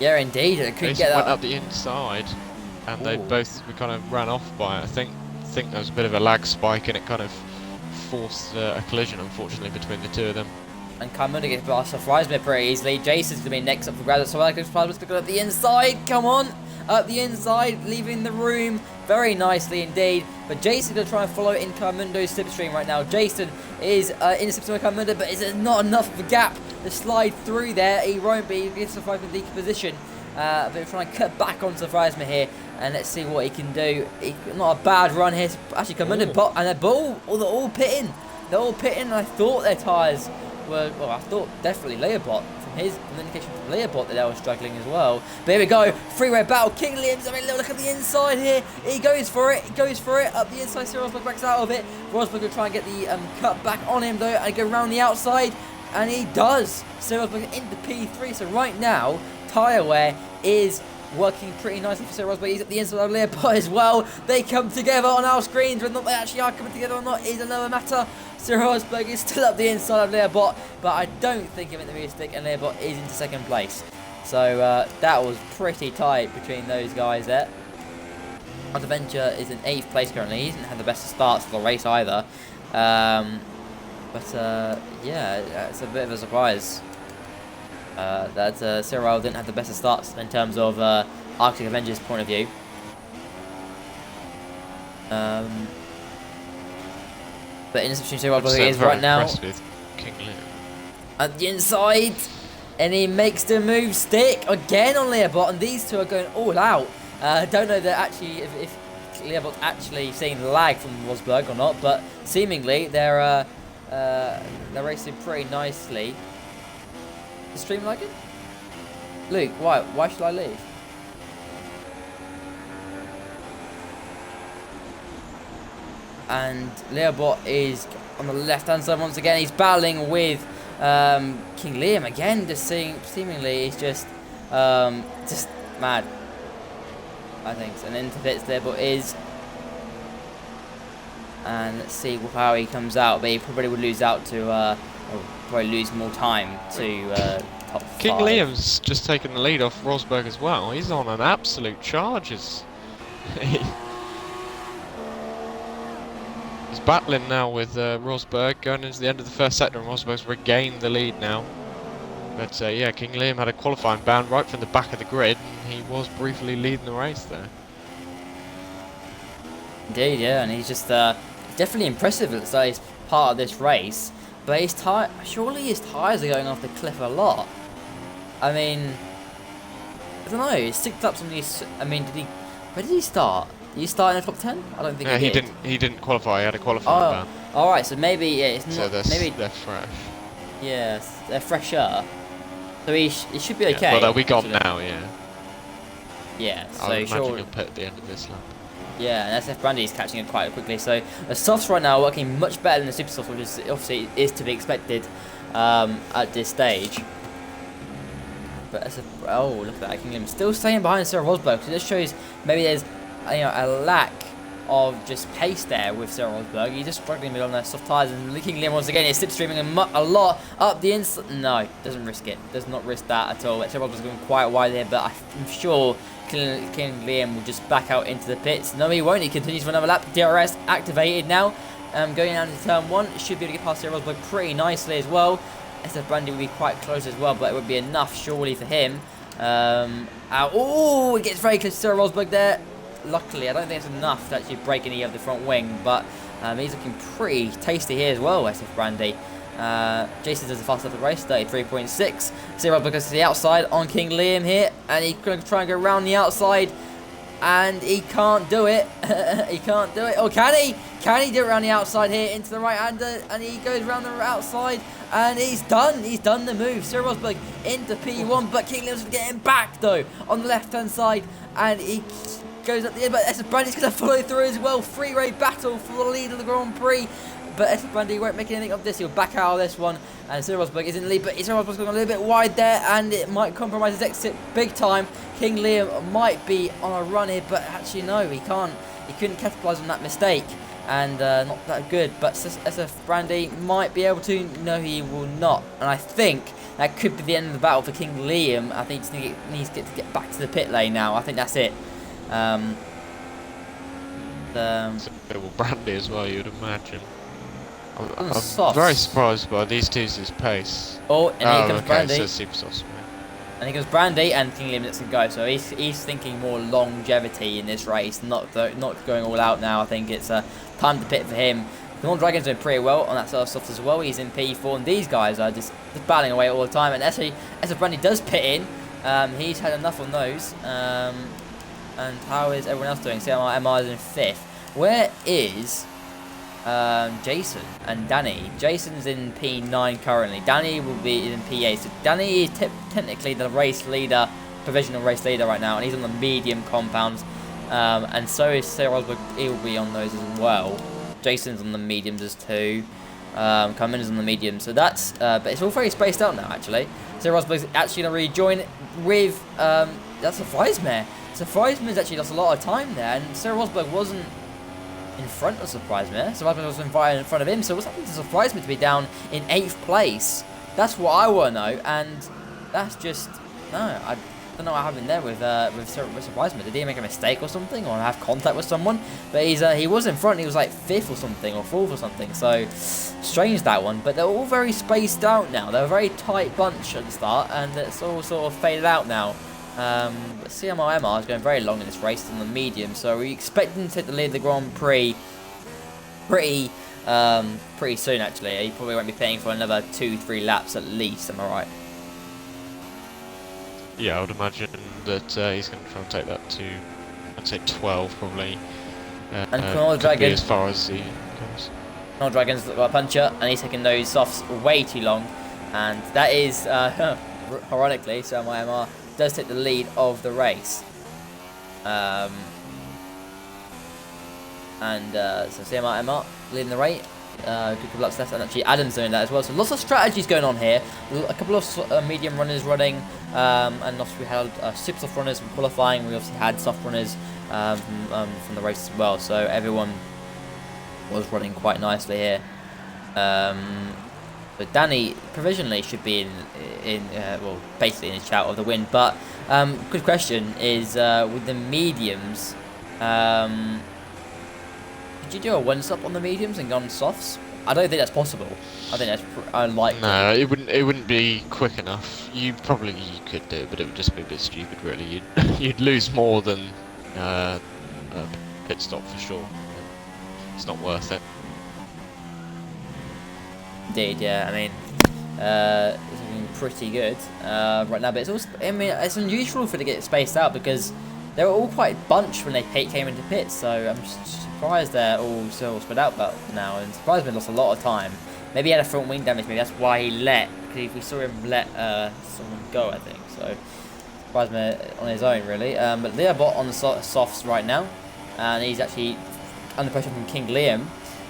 Yeah, indeed. They couldn't Jason get that. went up the inside, and they both kind of ran off by it. I think there was a bit of a lag spike, and it kind of forced a collision, unfortunately, between the two of them. And Carmona gets past off Reisman pretty easily. Jason's going to be next up for grabs. So Alex Plasma's going to go up the inside. Come on. Up the inside, leaving the room very nicely indeed. But Jason's going to try and follow in Carmundo's slipstream right now. Jason is in the slipstream with Carmundo, but it's not enough of a gap to slide through there. He won't be. He gets a 5 decomposition. But we're trying to cut back onto Reisman here. And let's see what he can do. Not a bad run here. Actually, Carmundo, and they're all pitting. They're all pitting, and I thought their tyres... Well, I thought definitely Leopold, from the indication from Leopold, that they were struggling as well. But here we go, freeway battle. King Liam's having a little look at the inside here. He goes for it, up the inside. Sarah Rosberg backs out of it. Rosberg will try and get the cut back on him though, and go around the outside, and he does. Sarah Rosberg into P3. So right now, tyre wear is working pretty nicely for Sarah Rosberg. He's at the inside of Leopold as well. They come together on our screens. Whether or not they actually are coming together or not is another matter. Sarah Rosberg is still up the inside of Leopold, but I don't think he meant the rear stick, and Leopold is into 2nd place. So that was pretty tight between those guys there. Adventure is in 8th place currently. He hasn't had the best of starts for the race either. Yeah, it's a bit of a surprise that Cyril didn't have the best of starts in terms of Arctic Avengers point of view. But interception Cyril is right now with King Liam at the inside, and he makes the move stick again on Leopold, and these two are going all out. Don't know that actually if Leopold's actually seeing the lag from Rosberg or not, but seemingly they're racing pretty nicely. Is the stream lagging? Luke, why should I leave? And Leopold is on the left-hand side once again. He's battling with King Liam again. Seemingly he's just mad, I think. And into pits Leopold is. And let's see how he comes out. But he probably would lose out to, probably lose more time to top 5. King Liam's just taken the lead off Rosberg as well. He's on an absolute charge. He's battling now with Rosberg, going into the end of the first sector, and Rosberg's regained the lead now. But yeah, King Liam had a qualifying ban right from the back of the grid, and he was briefly leading the race there. Indeed, yeah, and he's just definitely impressive that he's part of this race. But surely his tyres are going off the cliff a lot. I mean, I don't know. He sticked up some of these. I mean, where did he start? Did he start in the top 10? I don't think he did. He didn't qualify. He had a qualifying ban. All right. So maybe it's not. So maybe they're fresh. Yes, they're fresher. So he should be okay. Well, they'll be gone now. Yeah. Yeah. So I imagine he'll pit at the end of this lap. Yeah, and SF Brandy is catching it quite quickly. So the softs right now are working much better than the super softs, which is obviously is to be expected at this stage. But look at that, King Liam still staying behind Sarah Rosberg. So this shows maybe there's a lack of just pace there with Sarah Rosberg. He's just struggling with on their soft tyres, and King Liam once again is slipstreaming a lot up the inside. No, doesn't risk it. Does not risk that at all. Sarah Rosberg's going quite wide there, but I'm sure King Liam will just back out into the pits. No, he won't. He continues for another lap. DRS activated now. Going down to turn 1, should be able to get past Sarah Rosberg pretty nicely as well. SF Brandy would be quite close as well, but it would be enough surely for him. Oh, it gets very close to Sarah Rosberg there. Luckily, I don't think it's enough to actually break any of the front wing, but he's looking pretty tasty here as well, SF Brandy. Jason does the fastest of the race, 33.6. Sarah Rosberg goes to the outside on King Liam here, and he's going to try and go around the outside, and he can't do it. He can't do it. Oh, can he? Can he do it around the outside here into the right-hander? And he goes around the outside, and he's done. He's done the move. Sarah Rosberg into P1, but King Liam's getting back, though, on the left-hand side, and he goes up the end, but SF Brandy's going to follow through as well. Three-way battle for the lead of the Grand Prix. But SF Brandy won't make anything of this. He'll back out of this one. And Sarah Rosberg is in the lead, but Sarah Rosberg's going a little bit wide there, and it might compromise his exit big time. King Liam might be on a run here, but actually no, he can't. He couldn't capitalise on that mistake, and not that good. But SF Brandy might be able to. No, he will not. And I think that could be the end of the battle for King Liam. I think he needs to get back to the pit lane now. I think that's it. Well, Brandy as well, you'd imagine. I'm Softs. very surprised by these two's pace. Oh, and here comes Brandy. So super soft. And here comes Brandy, and King Liam lets him go. So he's thinking more longevity in this race, not going all out now. I think it's time to pit for him. Northern Dragon's doing pretty well on that sort of soft as well. He's in P4, and these guys are just battling away all the time. And SF Brandy does pit in. He's had enough on those. And how is everyone else doing? MR is in 5th. Where is Jason and Danny? Jason's in P9 currently. Danny will be in P8. So Danny is technically the race leader, provisional race leader right now, and he's on the medium compounds. And so is Sarah Rosberg. He will be on those as well. Jason's on the mediums as too. Cummins is on the medium. So that's, but it's all very spaced out now actually. Sarah Rosberg's actually going to rejoin with, that surprised me. Surprised me has actually lost a lot of time there, and Sarah Rosberg wasn't in front of Surprise Me. Surprise Me was in front of him, so what's happened to Surprise Me to be down in 8th place? That's what I want to know, and that's just, no, I don't know what happened there with Surprise Me. Did he make a mistake or something, or have contact with someone? But he was in front, he was like 5th or something, or 4th or something, so strange that one. But they're all very spaced out now. They're a very tight bunch at the start, and it's all sort of faded out now. But CMR is going very long in this race on the medium, so we expect him to take the lead of the Grand Prix pretty soon actually. He probably won't be paying for another 2-3 laps at least, am I right? Yeah, I would imagine that he's going to try and take that to, I'd say 12 probably. And Conor Dragon, as far as he goes. Conor Dragon's got a puncher, and he's taking those softs way too long, and that is, ironically, CMR does take the lead of the race. So CMR leading the race. Good couple laps left, and actually Adam's doing that as well. So lots of strategies going on here. A couple of medium runners running, and also we had super soft runners from qualifying. We obviously had soft runners from the race as well. So everyone was running quite nicely here. But Danny provisionally should be well, basically in his shout of the win. But good question is with the mediums, did you do a one-stop on the mediums and go on softs? I don't think that's possible. I think that's unlikely. No, it wouldn't be quick enough. You could do it, but it would just be a bit stupid, really. You'd lose more than a pit stop for sure. It's not worth it. Indeed, yeah. I mean, it's looking pretty good right now, but it's also, I mean, it's unusual for it to get spaced out because they were all quite bunched when they came into pits. So I'm surprised they're all still spread out about now, and surprised me lost a lot of time. Maybe he had a front wing damage. Maybe that's why he let. Because we saw him let someone go, I think. So surprised me on his own, really. But Leobot on the softs right now, and he's actually under pressure from King Liam.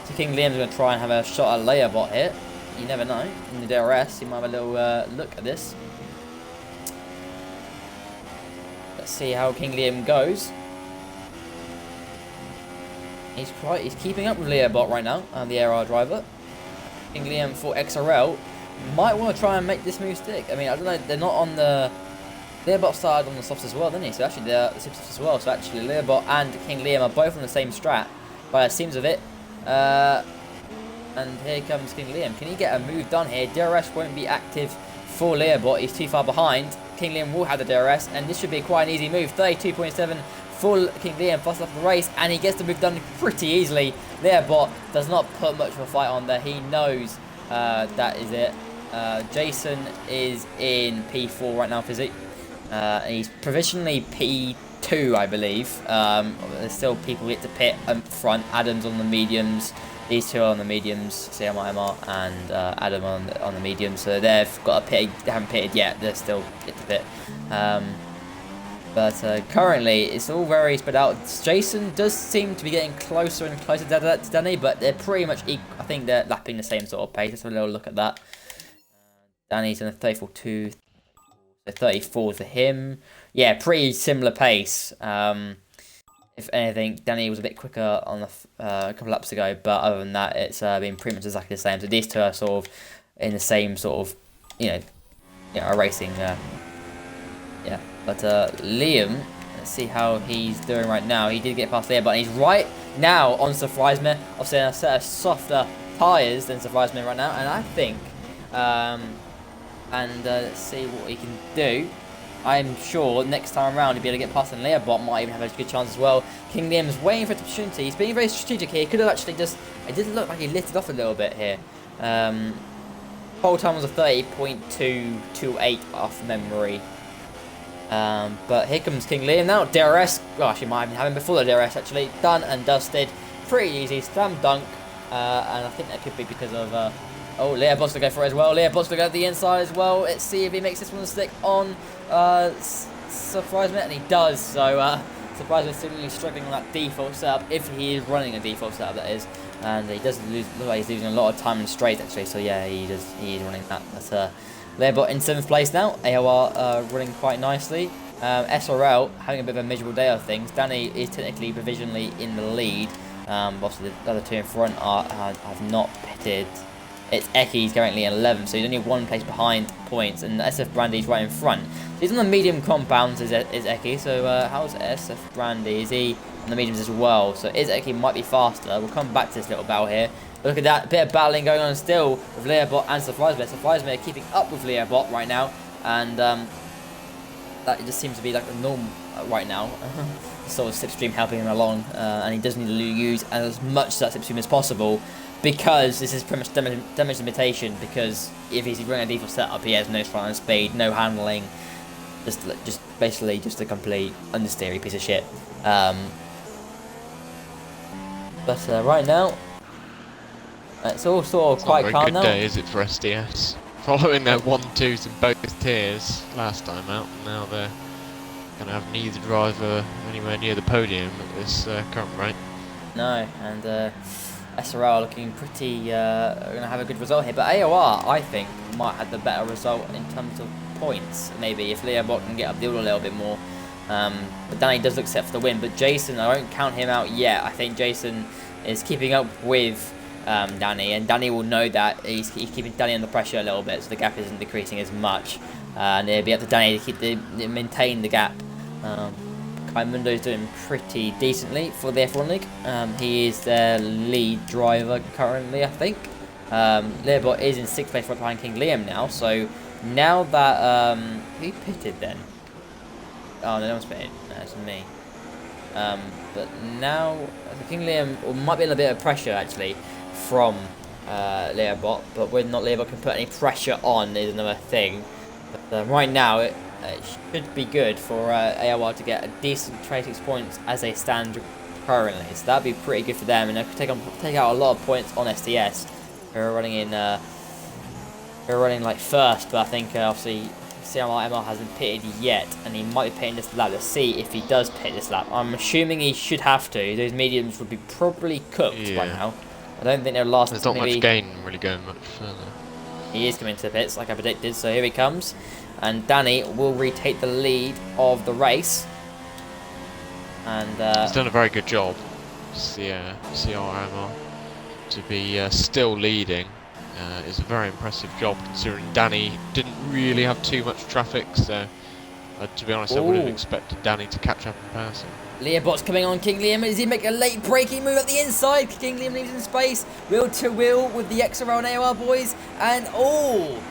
So King Liam's going to try and have a shot at Leobot here. You never know. In the DRS, you might have a little look at this. Let's see how King Liam goes. He's keeping up with Leobot right now, the AR driver. King Liam for XRL might want to try and make this move stick. I mean, I don't know. They're not on the. Leobot started on the softs as well, didn't he? So actually, they're the super softs as well. So actually, Leobot and King Liam are both on the same strat. By the seams of it. And here comes King Liam. Can he get a move done here? DRS won't be active for Learbot. He's too far behind. King Liam will have the DRS, and this should be quite an easy move. 32.7 for King Liam, fast off the race, and he gets the move done pretty easily. Learbot does not put much of a fight on there. He knows that is it. Jason is in P4 right now, Fizzy. He's provisionally P2, I believe. There's still people yet to pit up front. Adam's on the mediums. These two are on the mediums, CMIMR and Adam on the mediums. So they've got a pit. They haven't pitted yet. They're still yet to pit. But currently, it's all very spread out. Jason does seem to be getting closer and closer to Danny, but they're pretty much equal. I think they're lapping the same sort of pace. Let's have a little look at that. Danny's in a 34.2, so 34 to him. Yeah, pretty similar pace. If anything, Danny was a bit quicker on a couple laps ago, but other than that, it's been pretty much exactly the same. So these two are sort of in the same sort of, are racing. Yeah, but Liam, let's see how he's doing right now. He did get past Liam, but he's right now on Surpriseme. Obviously, a set of softer tyres than Surpriseme right now, and I think, let's see what he can do. I'm sure next time around he'll be able to get past, and Learbot might even have a good chance as well. King Liam's waiting for an opportunity. He's being very strategic here. He could have actually just... It did look like he lit it off a little bit here. Whole time was a 30.228 off memory. But here comes King Liam now. DRS. Gosh, he might have been having before the DRS actually. Done and dusted. Pretty easy. Slam dunk. And I think that could be because of... Oh, Learbot's to go for it as well. Learbot's to go at the inside as well. Let's see if he makes this one stick on Surpriseme, and he does. So Surpriseme is still struggling on that default setup, if he is running a default setup, that is. And he does look like he's losing a lot of time in straight actually. So yeah, he is running that. That's Learbot in 7th place now. AOR running quite nicely. SRL having a bit of a miserable day of things. Danny is technically provisionally in the lead. Obviously the other two in front have not pitted. It's Ecky's currently in 11th, so he's only 1 place behind points, and SF Brandy's right in front. He's on the medium compounds, is Ecky, so how's SF Brandy? Is he on the mediums as well? So Ecky might be faster. We'll come back to this little battle here. But look at that, bit of battling going on still with Learbot and Surpriseme. Surpriseme are keeping up with Learbot right now, and that just seems to be like the norm right now. Sort of slipstream helping him along, and he does need to use as much of that slipstream as possible. Because this is pretty much damage limitation, because if he's running a default setup, he has no front end speed, no handling, just basically just a complete understeery piece of shit. But right now, it's all sort of quite calm now. Not a very good day, is it, for SDS? Following their 1-2s in both tiers last time out, and now they're going to have neither driver anywhere near the podium at this current rate. No, and SRL looking pretty, going to have a good result here. But AOR, I think, might have the better result in terms of points, maybe, if Learbot can get up the order a little bit more. But Danny does look set for the win. But Jason, I won't count him out yet. I think Jason is keeping up with Danny, and Danny will know that he's keeping Danny under pressure a little bit, so the gap isn't decreasing as much. And it'll be up to Danny to maintain the gap. Mundo's doing pretty decently for the F1 League. He is their lead driver currently, I think. Learbot is in 6th place right behind King Liam now, so now that... who pitted then? Oh, no one's pitted. No, it's me. But now King Liam might be in a bit of pressure, actually, from Learbot, but whether or not Learbot can put any pressure on is another thing. But right now, it should be good for AOR to get a decent 26 points as they stand currently. So that'd be pretty good for them, and they could take out a lot of points on SDS. They're running in, like first, but I think obviously CMR hasn't pitted yet, and he might be pitting this lap. Let's see if he does pit this lap. I'm assuming he should have to. Those mediums would be probably cooked by now. I don't think they'll last. There's not much gain really going much further. He is coming to the pits like I predicted, so here he comes. And Danny will retake the lead of the race. And he's done a very good job, CRMR, to be still leading. Is a very impressive job considering Danny didn't really have too much traffic, so To be honest, I would have Ooh. expected Danny to catch up in person. Learbot's coming on King Liam. Does he make a late braking move at the inside? King Liam leaves in space. Wheel to wheel with the XRL and AOR boys. And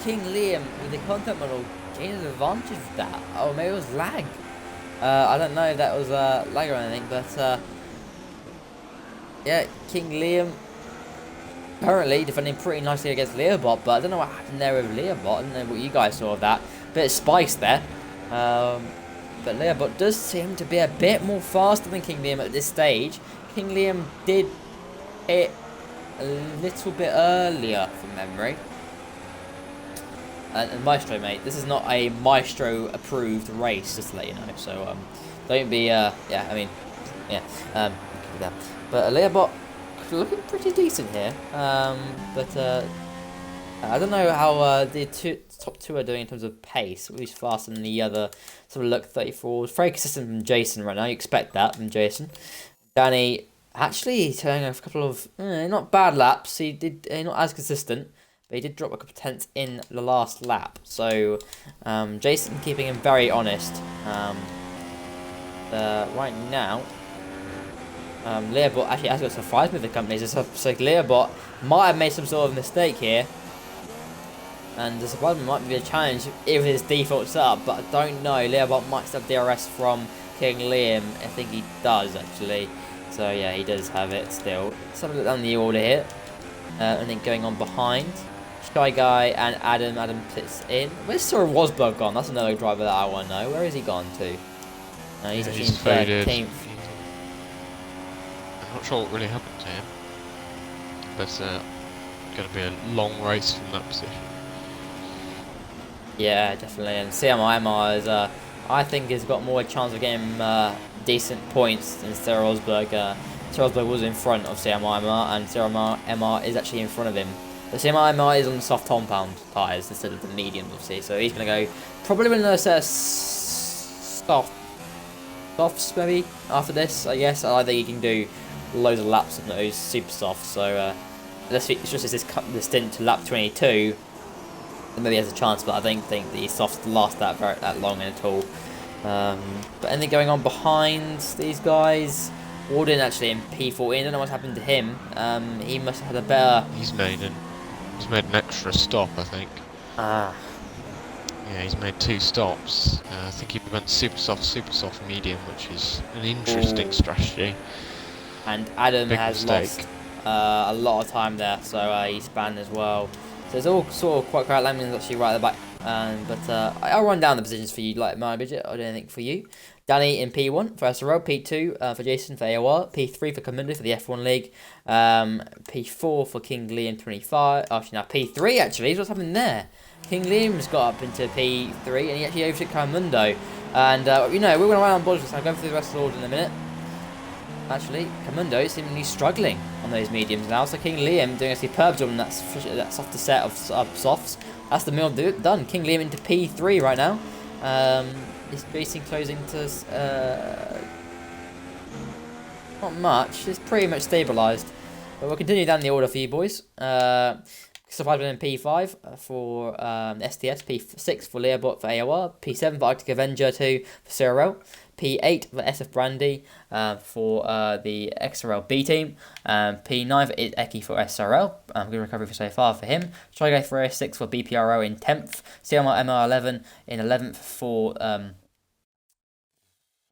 King Liam with the contact model gains advantage of that. Oh, maybe it was lag. I don't know if that was lag or anything, but yeah, King Liam currently defending pretty nicely against Learbot, but I don't know what happened there with Learbot. I don't know what you guys saw of that. Bit of spice there. But Learbot does seem to be a bit more faster than King Liam at this stage. King Liam did it a little bit earlier from memory. And Maestro, mate, this is not a Maestro approved race, just to let you know. So don't be but Learbot looking pretty decent here. But I don't know how the top two are doing in terms of pace. Who's faster than the other? Sort of look 34. It's very consistent from Jason right now. You expect that from Jason. Danny actually turning a couple of not bad laps. He did not as consistent, but he did drop a couple of tenths in the last lap. So Jason keeping him very honest. Right now, Learbot actually has got surprised with the company. So Learbot might have made some sort of mistake here. And the surprise might be a challenge if his default setup, but I don't know. Learbot might still have DRS from King Liam. I think he does, actually. So, yeah, he does have it still. Something down the order here. And then going on behind. Shy Guy and Adam. Adam sits in. Where's Sir Rosberg gone? That's another driver that I want to know. Where has he gone to? He's actually in 13th. I'm not sure what really happened to him. But it's going to be a long race from that position. Yeah, definitely. And CMR is, I think, has got more chance of getting decent points than Sarah Rosberg. Sarah Rosberg was in front of CMR, and CMR is actually in front of him. But CMR is on soft compound tyres instead of the medium, obviously. So he's going to go probably with another set of softs, maybe, after this, I guess. I think he can do loads of laps of those super softs. So it's just this stint to lap 22. Maybe has a chance, but I don't think the softs last that long at all. But anything going on behind these guys? Warden actually in P14. I don't know what's happened to him. He must have had a better. He's made an extra stop, I think. Yeah, he's made 2 stops. I think he went super soft, medium, which is an interesting strategy. And Adam has lost a lot of time there, so he's banned as well. So it's all sort of quite crowded. Langman's actually right at the back. But I'll run down the positions for you, like my budget. I don't think for you. Danny in P1 for SRL, P2 for Jason for AOR, P3 for Comundo for the F1 League, P4 for King Liam 25. Actually, now P3 actually. What's happened there? King Liam's got up into P3 and he actually overtook Comundo. And we're going to run on boards. So I'll go through the rest of the order in a minute. Actually, Comundo is seemingly struggling on those mediums now. So King Liam doing a superb job on that softer set of softs. That's the mill done. King Liam into P3 right now. He's basically closing to not much. It's pretty much stabilised. But we'll continue down the order for you boys. Survivor in P5 for STS, P6 for Learbot for AOR, P7 for Arctic Avenger 2 for CRL, P8 for SF Brandy for the XRL B team, P9 for Eki for SRL, good recovery for so far for him, Trigo for A6 for BPRO in 10th, CMR MR11 in 11th for, I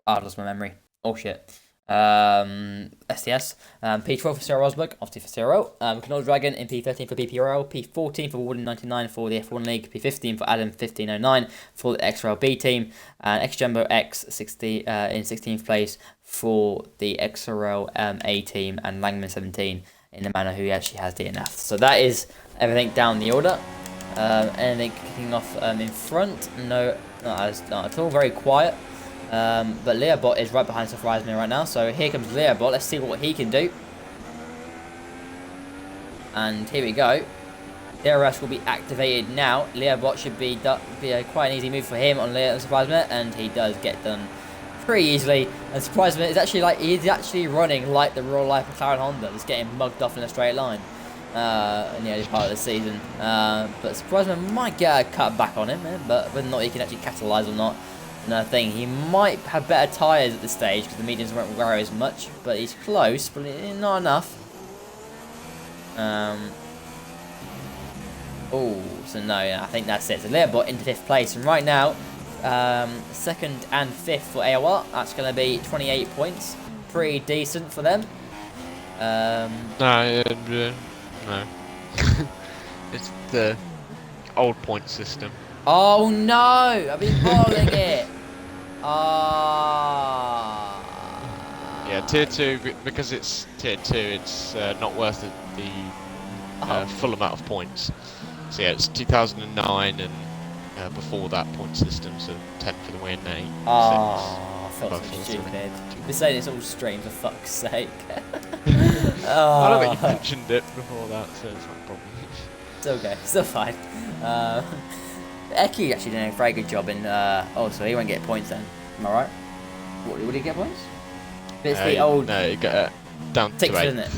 lost my memory, oh shit. STS, P12 for Sarah Rosberg, obviously for CRL, Canal Dragon in P13 for BPRL, P14 for Warden 99 for the F1 League, P15 for Adam 1509 for the XRL B team, and X Jumbo X 60 in 16th place for the XRL A team, and Langman 17 in the manner who actually has DNF. So that is everything down the order. Anything kicking off in front? No, not at all. Very quiet. But Learbot is right behind Surprise Me right now. So here comes Learbot. Let's see what he can do. And here we go. DRS will be activated now. Learbot should be quite an easy move for him on Surprise Me, and he does get done pretty easily. And Surprise Me is actually he's actually running like the real life McLaren Honda, just getting mugged off in a straight line. In the early part of the season. But Surprise Me might get a cut back on him, but whether or not he can actually catalyse or not. Another thing, he might have better tyres at this stage because the mediums won't grow as much, but he's close, but not enough. Oh, so no, I think that's it. So Learbot into 5th place, and right now, 2nd and 5th for AOR. That's going to be 28 points. Pretty decent for them. No, no. It's the old point system. Oh no! I've been bowling it! Ah. Yeah, tier 2, because it's tier 2, it's not worth the full amount of points. So yeah, it's 2009 and before that point system, so 10 for the win, 8, Oh, I 6. felt above so 4, stupid. We're saying it's all stream, for fuck's sake. I don't think you mentioned it before that, so it's not a problem. It's okay, still fine. Eki actually doing a very good job in. Oh, so he won't get points then. Am I right? What, would he get points? It's the old. No, you get down to 6th, 8th. isn't it?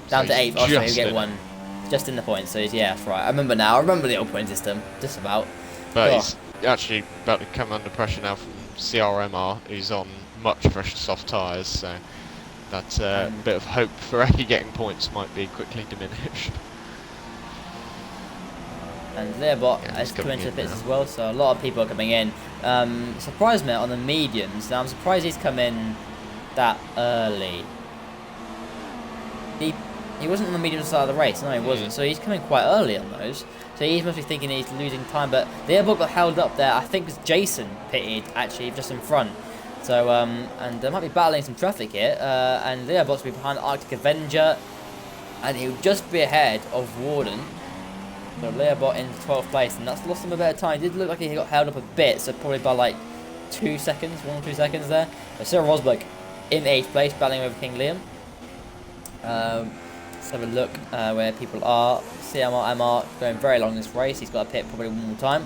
Down So to 8th. Oh, so he'll get in 1. Just in the points, so yeah, that's right. I remember now. I remember the old point system. Just about. But Oh. he's actually about to come under pressure now from CRMR. He's on much fresher soft tyres, so that bit of hope for Eki getting points might be quickly diminished. And Learbot Yeah, has he's come coming into the in pits now. as well, so a lot of people are coming in. Surprised me on the mediums. Now I'm surprised he's come in that early. He wasn't on the medium side of the race, no he wasn't, so he's coming quite early on those. So he must be thinking he's losing time, but Learbot got held up there, I think because Jason pitted actually just in front. So, and they might be battling some traffic here, and Learbot's be behind Arctic Avenger, and he'll just be ahead of Warden. So Learbot in 12th place, and that's lost him a bit of time. It did look like he got held up a bit, so probably by like 2 seconds, 1 or 2 seconds there. But Cyril Rosberg in 8th place, battling over King Liam. Let's have a look where people are. MR going very long this race. He's got a pit probably one more time.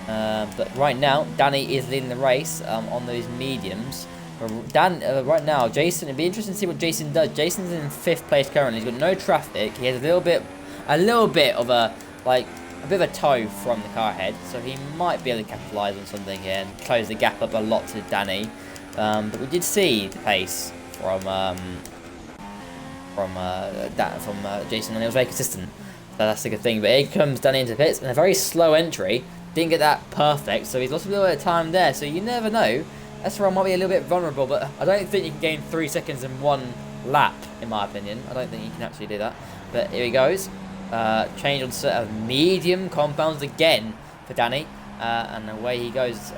But right now, Danny is leading the race on those mediums. Right now, Jason, it'd be interesting to see what Jason does. Jason's in 5th place currently. He's got no traffic. He has a little bit of a bit of a tow from the car ahead, so he might be able to capitalise on something here and close the gap up a lot to Danny. But we did see the pace from Jason, and it was very consistent. So that's a good thing. But here comes Danny into the pits, and a very slow entry. Didn't get that perfect, so he's lost a little bit of time there. So you never know. SRL might be a little bit vulnerable, but I don't think you can gain 3 seconds in 1 lap, in my opinion. I don't think you can actually do that. But here he goes. Change on set of medium compounds again for Danny. And away he goes.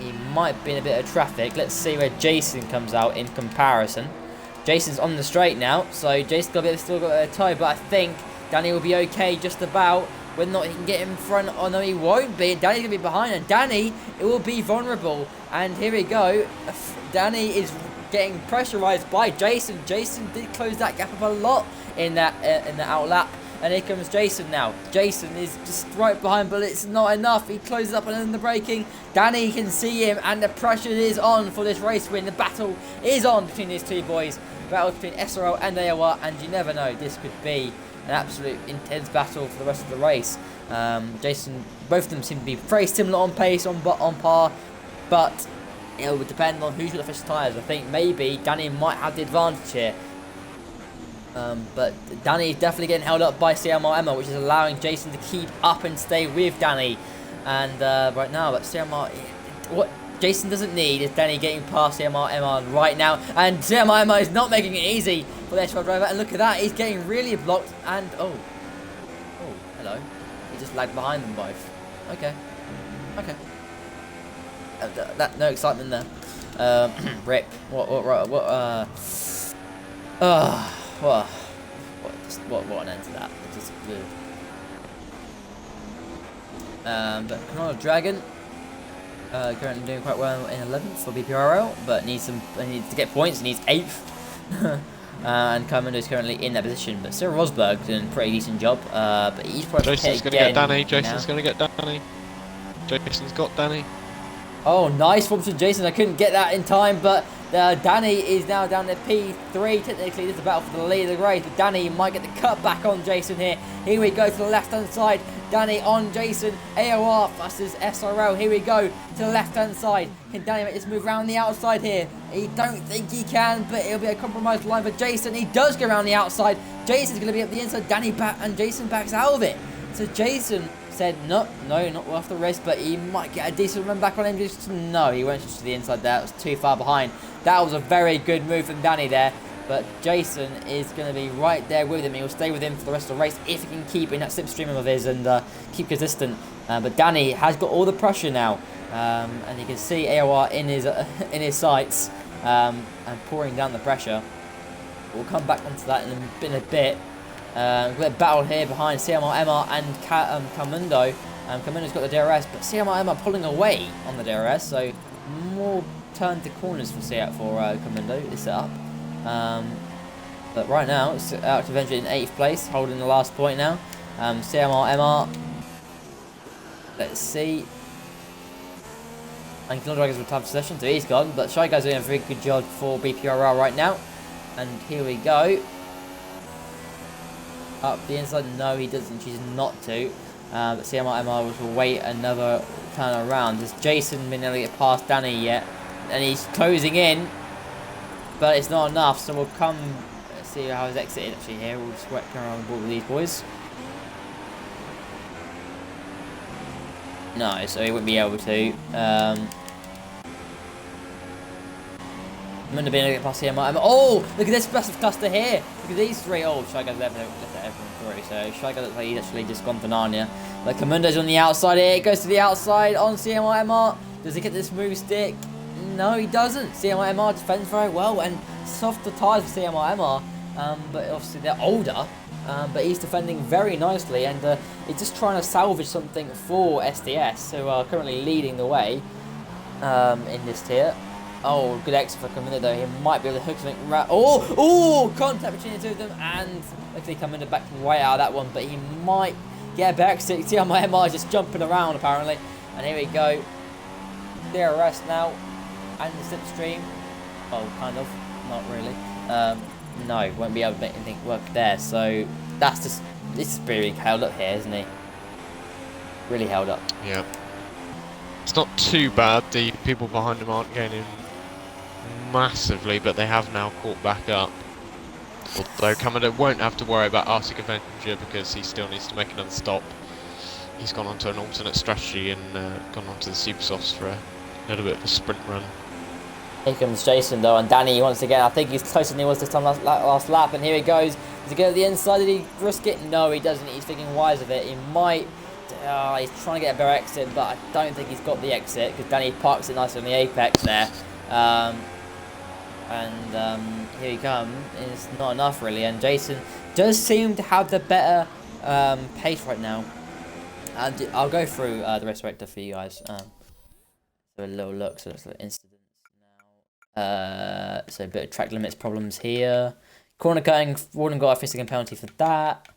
He might be in a bit of traffic. Let's see where Jason comes out in comparison. Jason's on the straight now, so Jason's still got a toe, but I think Danny will be okay just about. Whether or not he can get in front, or no, he won't be. Danny's going to be behind, and Danny, it will be vulnerable. And here we go. Danny is getting pressurised by Jason. Jason did close that gap up a lot in the out lap. And here comes Jason now. Jason is just right behind, but it's not enough. He closes up and then the braking. Danny can see him, and the pressure is on for this race win. The battle is on between these two boys. Battle between SRL and AOR, and you never know, this could be an absolute intense battle for the rest of the race. Jason, both of them seem to be very similar on pace, on par, but it would depend on who's got the fastest tyres. I think maybe Danny might have the advantage here. But Danny is definitely getting held up by CMR Emma, which is allowing Jason to keep up and stay with Danny. And right now, but CMR, what Jason doesn't need is Danny getting past CMR Emma right now. And CMR Emma is not making it easy for the S12 driver. And look at that, he's getting really blocked. And oh, hello, he just lagged behind them both. Okay. No excitement there. Rip. What an end to that. It's just but Canada Dragon currently doing quite well in 11th for BPRL, but needs to get points. He needs 8th. And Commander is currently in that position, but Cyril Rosberg doing a pretty decent job. But he's probably Jason's going to get Danny. Jason's going to get Danny. Jason's got Danny. Oh, nice from Jason. I couldn't get that in time, but Danny is now down to P3. Technically, this is a battle for the lead of the race, but Danny might get the cut back on Jason here. Here we go to the left-hand side. Danny on Jason. AOR versus SRL. Here we go to the left-hand side. Can Danny make this move around the outside here? He don't think he can, but it'll be a compromised line for Jason. He does go around the outside. Jason's going to be up the inside. Danny back, and Jason backs out of it. So Jason said, no, not worth the risk, but he might get a decent run back on him. No, he went to the inside there. It was too far behind. That was a very good move from Danny there. But Jason is going to be right there with him. He will stay with him for the rest of the race if he can keep in that slipstream of his and keep consistent. But Danny has got all the pressure now. And you can see AOR in his sights and pouring down the pressure. We'll come back onto that in a bit. We've got a battle here behind CMR, MR and Camundo. Camundo's got the DRS, but CMR, MR pulling away on the DRS, so more turn to corners for Camundo is set up. But right now, it's out to venture in 8th place, holding the last point now. CMR, MR. Let's see. And Killer Dragons will have possession, so he's gone, but Shy Guy's doing a very good job for BPRL right now. And here we go. Up the inside, no he doesn't choose not to, but CMR will wait another turn around. Has Jason been able to get past Danny yet? And he's closing in, but it's not enough, so we'll come see how he's exited actually here. We'll just work around the board with these boys. No, so he wouldn't be able to. I'm going to be able to get past CMR. Oh, look at this massive cluster here. Look at these three. Oh, Shy Guy's left everyone through. So Shy Guy looks like he's actually just gone for Narnia. But Camundo's on the outside here. It goes to the outside on CMR. Does he get this move stick? No, he doesn't. CMR defends very well and softer tyres for CMR. But obviously they're older. But he's defending very nicely and he's just trying to salvage something for SDS, who are currently leading the way in this tier. Oh, good exit for Camundo though. He might be able to hook something right. Oh, contact between the two of them, and luckily Camundo back right out of that one, but he might get a better exit. See how my MR is just jumping around apparently. And here we go. DRS now, and the slipstream. Oh, kind of, not really. No, won't be able to make anything work there. So that's just, this is really held up here, isn't he? Really held up. Yeah. It's not too bad. The people behind him aren't gaining massively, but they have now caught back up. Although Camundo won't have to worry about Arctic Avenger because he still needs to make another stop. He's gone on to an alternate strategy and gone on to the Super Softs for a little bit of a sprint run. Here comes Jason though, and Danny once again. I think he's closer than he was this time last lap, and here he goes. Does he go to the inside? Did he risk it? No, he doesn't. He's thinking wise of it. He might. He's trying to get a better exit, but I don't think he's got the exit because Danny parks it nicely on the apex there. Here he comes. It's not enough really, and Jason does seem to have the better pace right now. And I'll go through the resurrector for you guys. So a little look. So it's like incidents now. So a bit of track limits problems here. Corner cutting. Warden got a 50-second penalty for that.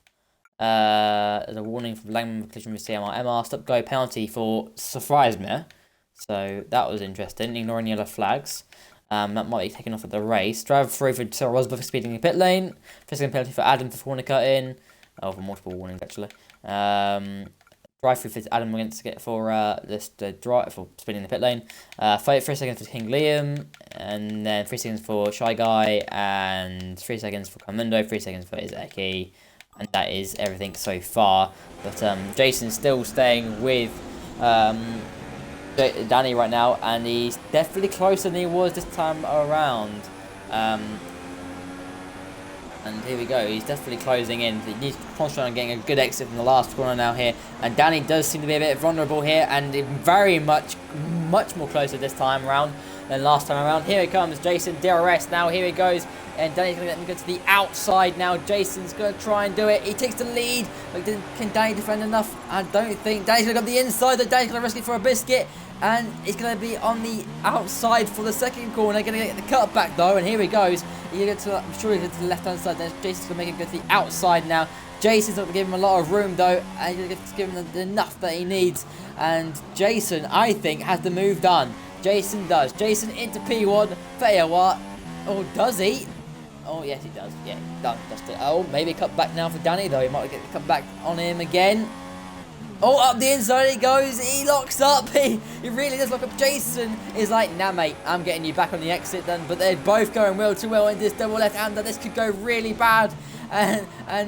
There's a warning from Langman collision with CMR. Stop go penalty for Surpriseme. So that was interesting. Ignoring yellow flags. That might be taken off at the race. Drive through for Sarah Rosberg for speeding in the pit lane. 50-second penalty for Adam for corner cutting. Oh, for multiple warnings actually. Drive through for Adam against for drive for speeding in the pit lane. 3 seconds for King Liam, and then 3 seconds for Shy Guy, and 3 seconds for Camundo, 3 seconds for Izeki. And that is everything so far. But Jason's still staying with Danny right now, and he's definitely closer than he was this time around. And here we go, he's definitely closing in. He needs to concentrate on getting a good exit from the last corner now here. And Danny does seem to be a bit vulnerable here, and very much more closer this time around than last time around. Here it comes, Jason, DRS now, here he goes. And Danny's going to let him go to the outside now. Jason's going to try and do it. He takes the lead. But can Danny defend enough? I don't think. Danny's going to go to the inside. Danny's going to risk it for a biscuit. And he's going to be on the outside for the second corner. Going to get the cut back though. And here he goes. I'm sure he'll go to the left-hand side. Then Jason's going to make him go to the outside now. Jason's not going to give him a lot of room though. And he's going to give him enough that he needs. And Jason, I think, has the move done. Jason does. Jason into P1 for AOR. Oh, does he? Oh, yes, he does. Yeah, done. Just it. Oh, maybe cut back now for Danny, though. He might get cut back on him again. Oh, up the inside he goes. He locks up. He really does lock up. Jason is like, nah, mate, I'm getting you back on the exit then. But they're both going well to well in this double left-hander. This could go really bad. And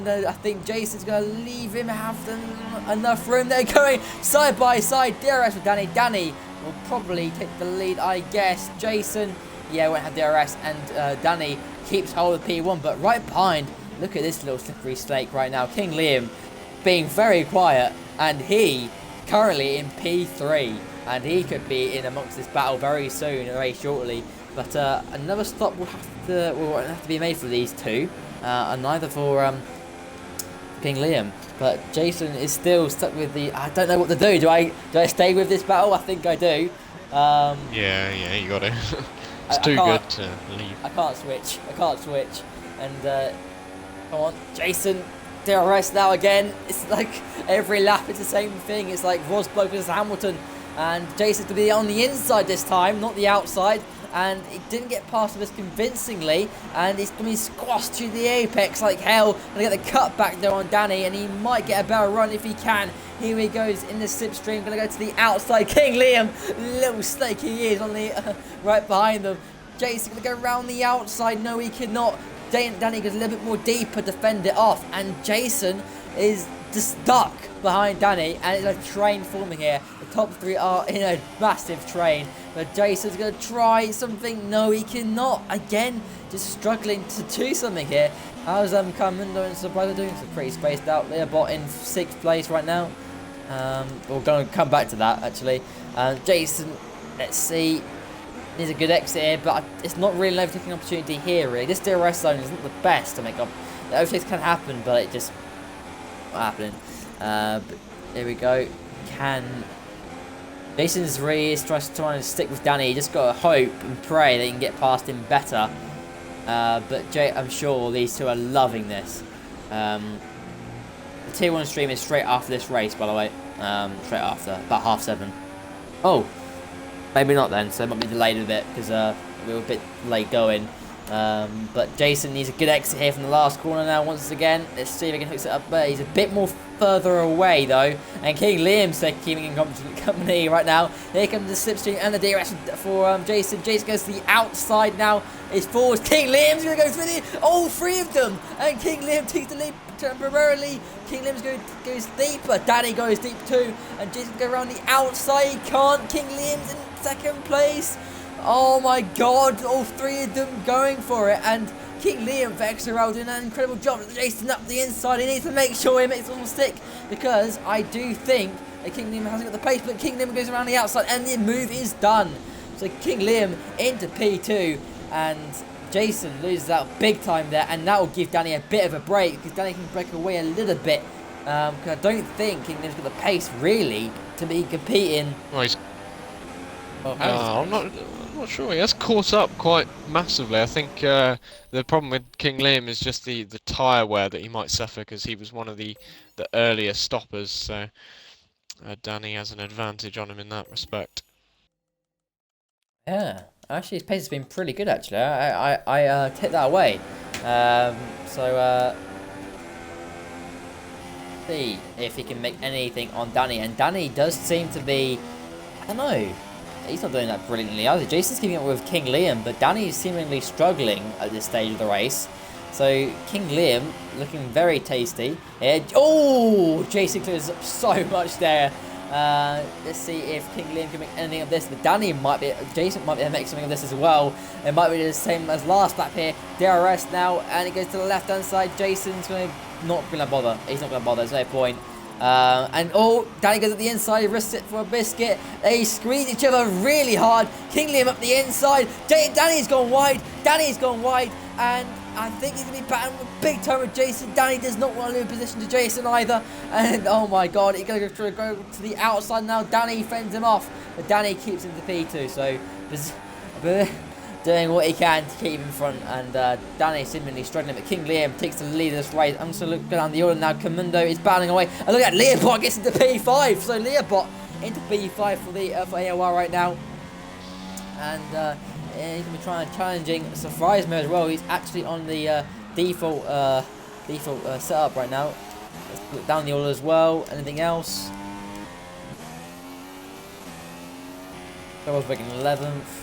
I think Jason's going to leave him have enough room. They're going side by side. DRS with Danny. Danny will probably take the lead, I guess. Jason, yeah, won't have DRS. And Danny keeps hold of P1. But right behind, look at this little slippery snake right now. King Liam being very quiet. And he currently in P3. And he could be in amongst this battle very soon, very shortly. But another stop will have to be made for these two. And neither for King Liam. But Jason is still stuck with the... I don't know what to do. Do I stay with this battle? I think I do. Yeah, you got to. It's too good to leave. I can't switch. And come on, Jason. DRS now again. It's like every lap it's the same thing. It's like Rosberg versus Hamilton. And Jason's going to be on the inside this time, not the outside. And he didn't get past us convincingly. And he's going to be squashed to the apex like hell. Going to get the cut back there on Danny. And he might get a better run if he can. Here he goes in the slipstream. Going to go to the outside. King Liam, little snake he is on the right behind them. Jason going to go around the outside. No, he cannot. Danny goes a little bit more deeper to fend it off. And Jason is just stuck behind Danny. And it's a train forming here. The top three are in a massive train. But Jason's going to try something. No, he cannot. Again, just struggling to do something here. How's Carmundo and Surprise doing? So pretty spaced out there. Bot in 6th place right now. We're going to come back to that, actually. Jason, let's see. Needs a good exit here, but it's not really an overtaking opportunity here, really. This DRS zone isn't the best to make up. The overtakes can happen, but it just not happening. But there we go. Jason's really trying to stick with Danny. You just got to hope and pray that you can get past him better. But I'm sure these two are loving this. The Tier 1 stream is straight after this race, by the way. Straight after, about 7:30. Oh, maybe not then, so it might be delayed a bit because we were a bit late going. But Jason needs a good exit here from the last corner now once again. Let's see if he can hook it up there. He's a bit more further away though. And King Liam's keeping in company right now. Here comes the slipstream and the DRS for Jason. Jason goes to the outside now. It's forwards. King Liam's going to go through all three of them. And King Liam takes the lead temporarily. King Liam's goes deeper. Danny goes deep too. And Jason goes around the outside. He can't. King Liam's in 2nd place. Oh my god, all three of them going for it. And King Liam for XRL doing an incredible job. Jason up the inside. He needs to make sure he makes it all stick. Because I do think that King Liam hasn't got the pace. But King Liam goes around the outside and the move is done. So King Liam into P2. And Jason loses out big time there. And that will give Danny a bit of a break. Because Danny can break away a little bit. Because I don't think King Liam's got the pace really to be competing. Well, I'm not sure. He has caught up quite massively. I think the problem with King Liam is just the tyre wear that he might suffer because he was one of the earlier stoppers. So Danny has an advantage on him in that respect. Yeah, actually his pace has been pretty good. Actually, I take that away. See if he can make anything on Danny, and Danny does seem to be, I don't know. He's not doing that brilliantly either. Jason's keeping up with King Liam, but Danny is seemingly struggling at this stage of the race. So King Liam looking very tasty. Oh, Jason clears up so much there. Let's see if King Liam can make anything of this. But Jason might be able to make something of this as well. It might be the same as last lap here. DRS now, and it goes to the left-hand side. Jason's not going to bother. He's not going to bother. There's no point. Danny goes at the inside, he risks it for a biscuit. They squeeze each other really hard. King Liam up the inside. Danny's gone wide. And I think he's going to be battling big time with Jason. Danny does not want to lose position to Jason either. And oh my god, he's going to go to the outside now. Danny fends him off. But Danny keeps him to P2. So, doing what he can to keep him in front, and Danny seemingly struggling, but King Liam takes the lead of this race. I'm just going to look down the order now. Carmundo is battling away, and look at Leobot gets into P5, so Leobot into P5 for AOR right now. and he's going to be challenging Surprise Mode as well. He's actually on the default setup right now. Let's look down the order as well. Anything else? I was making 11th.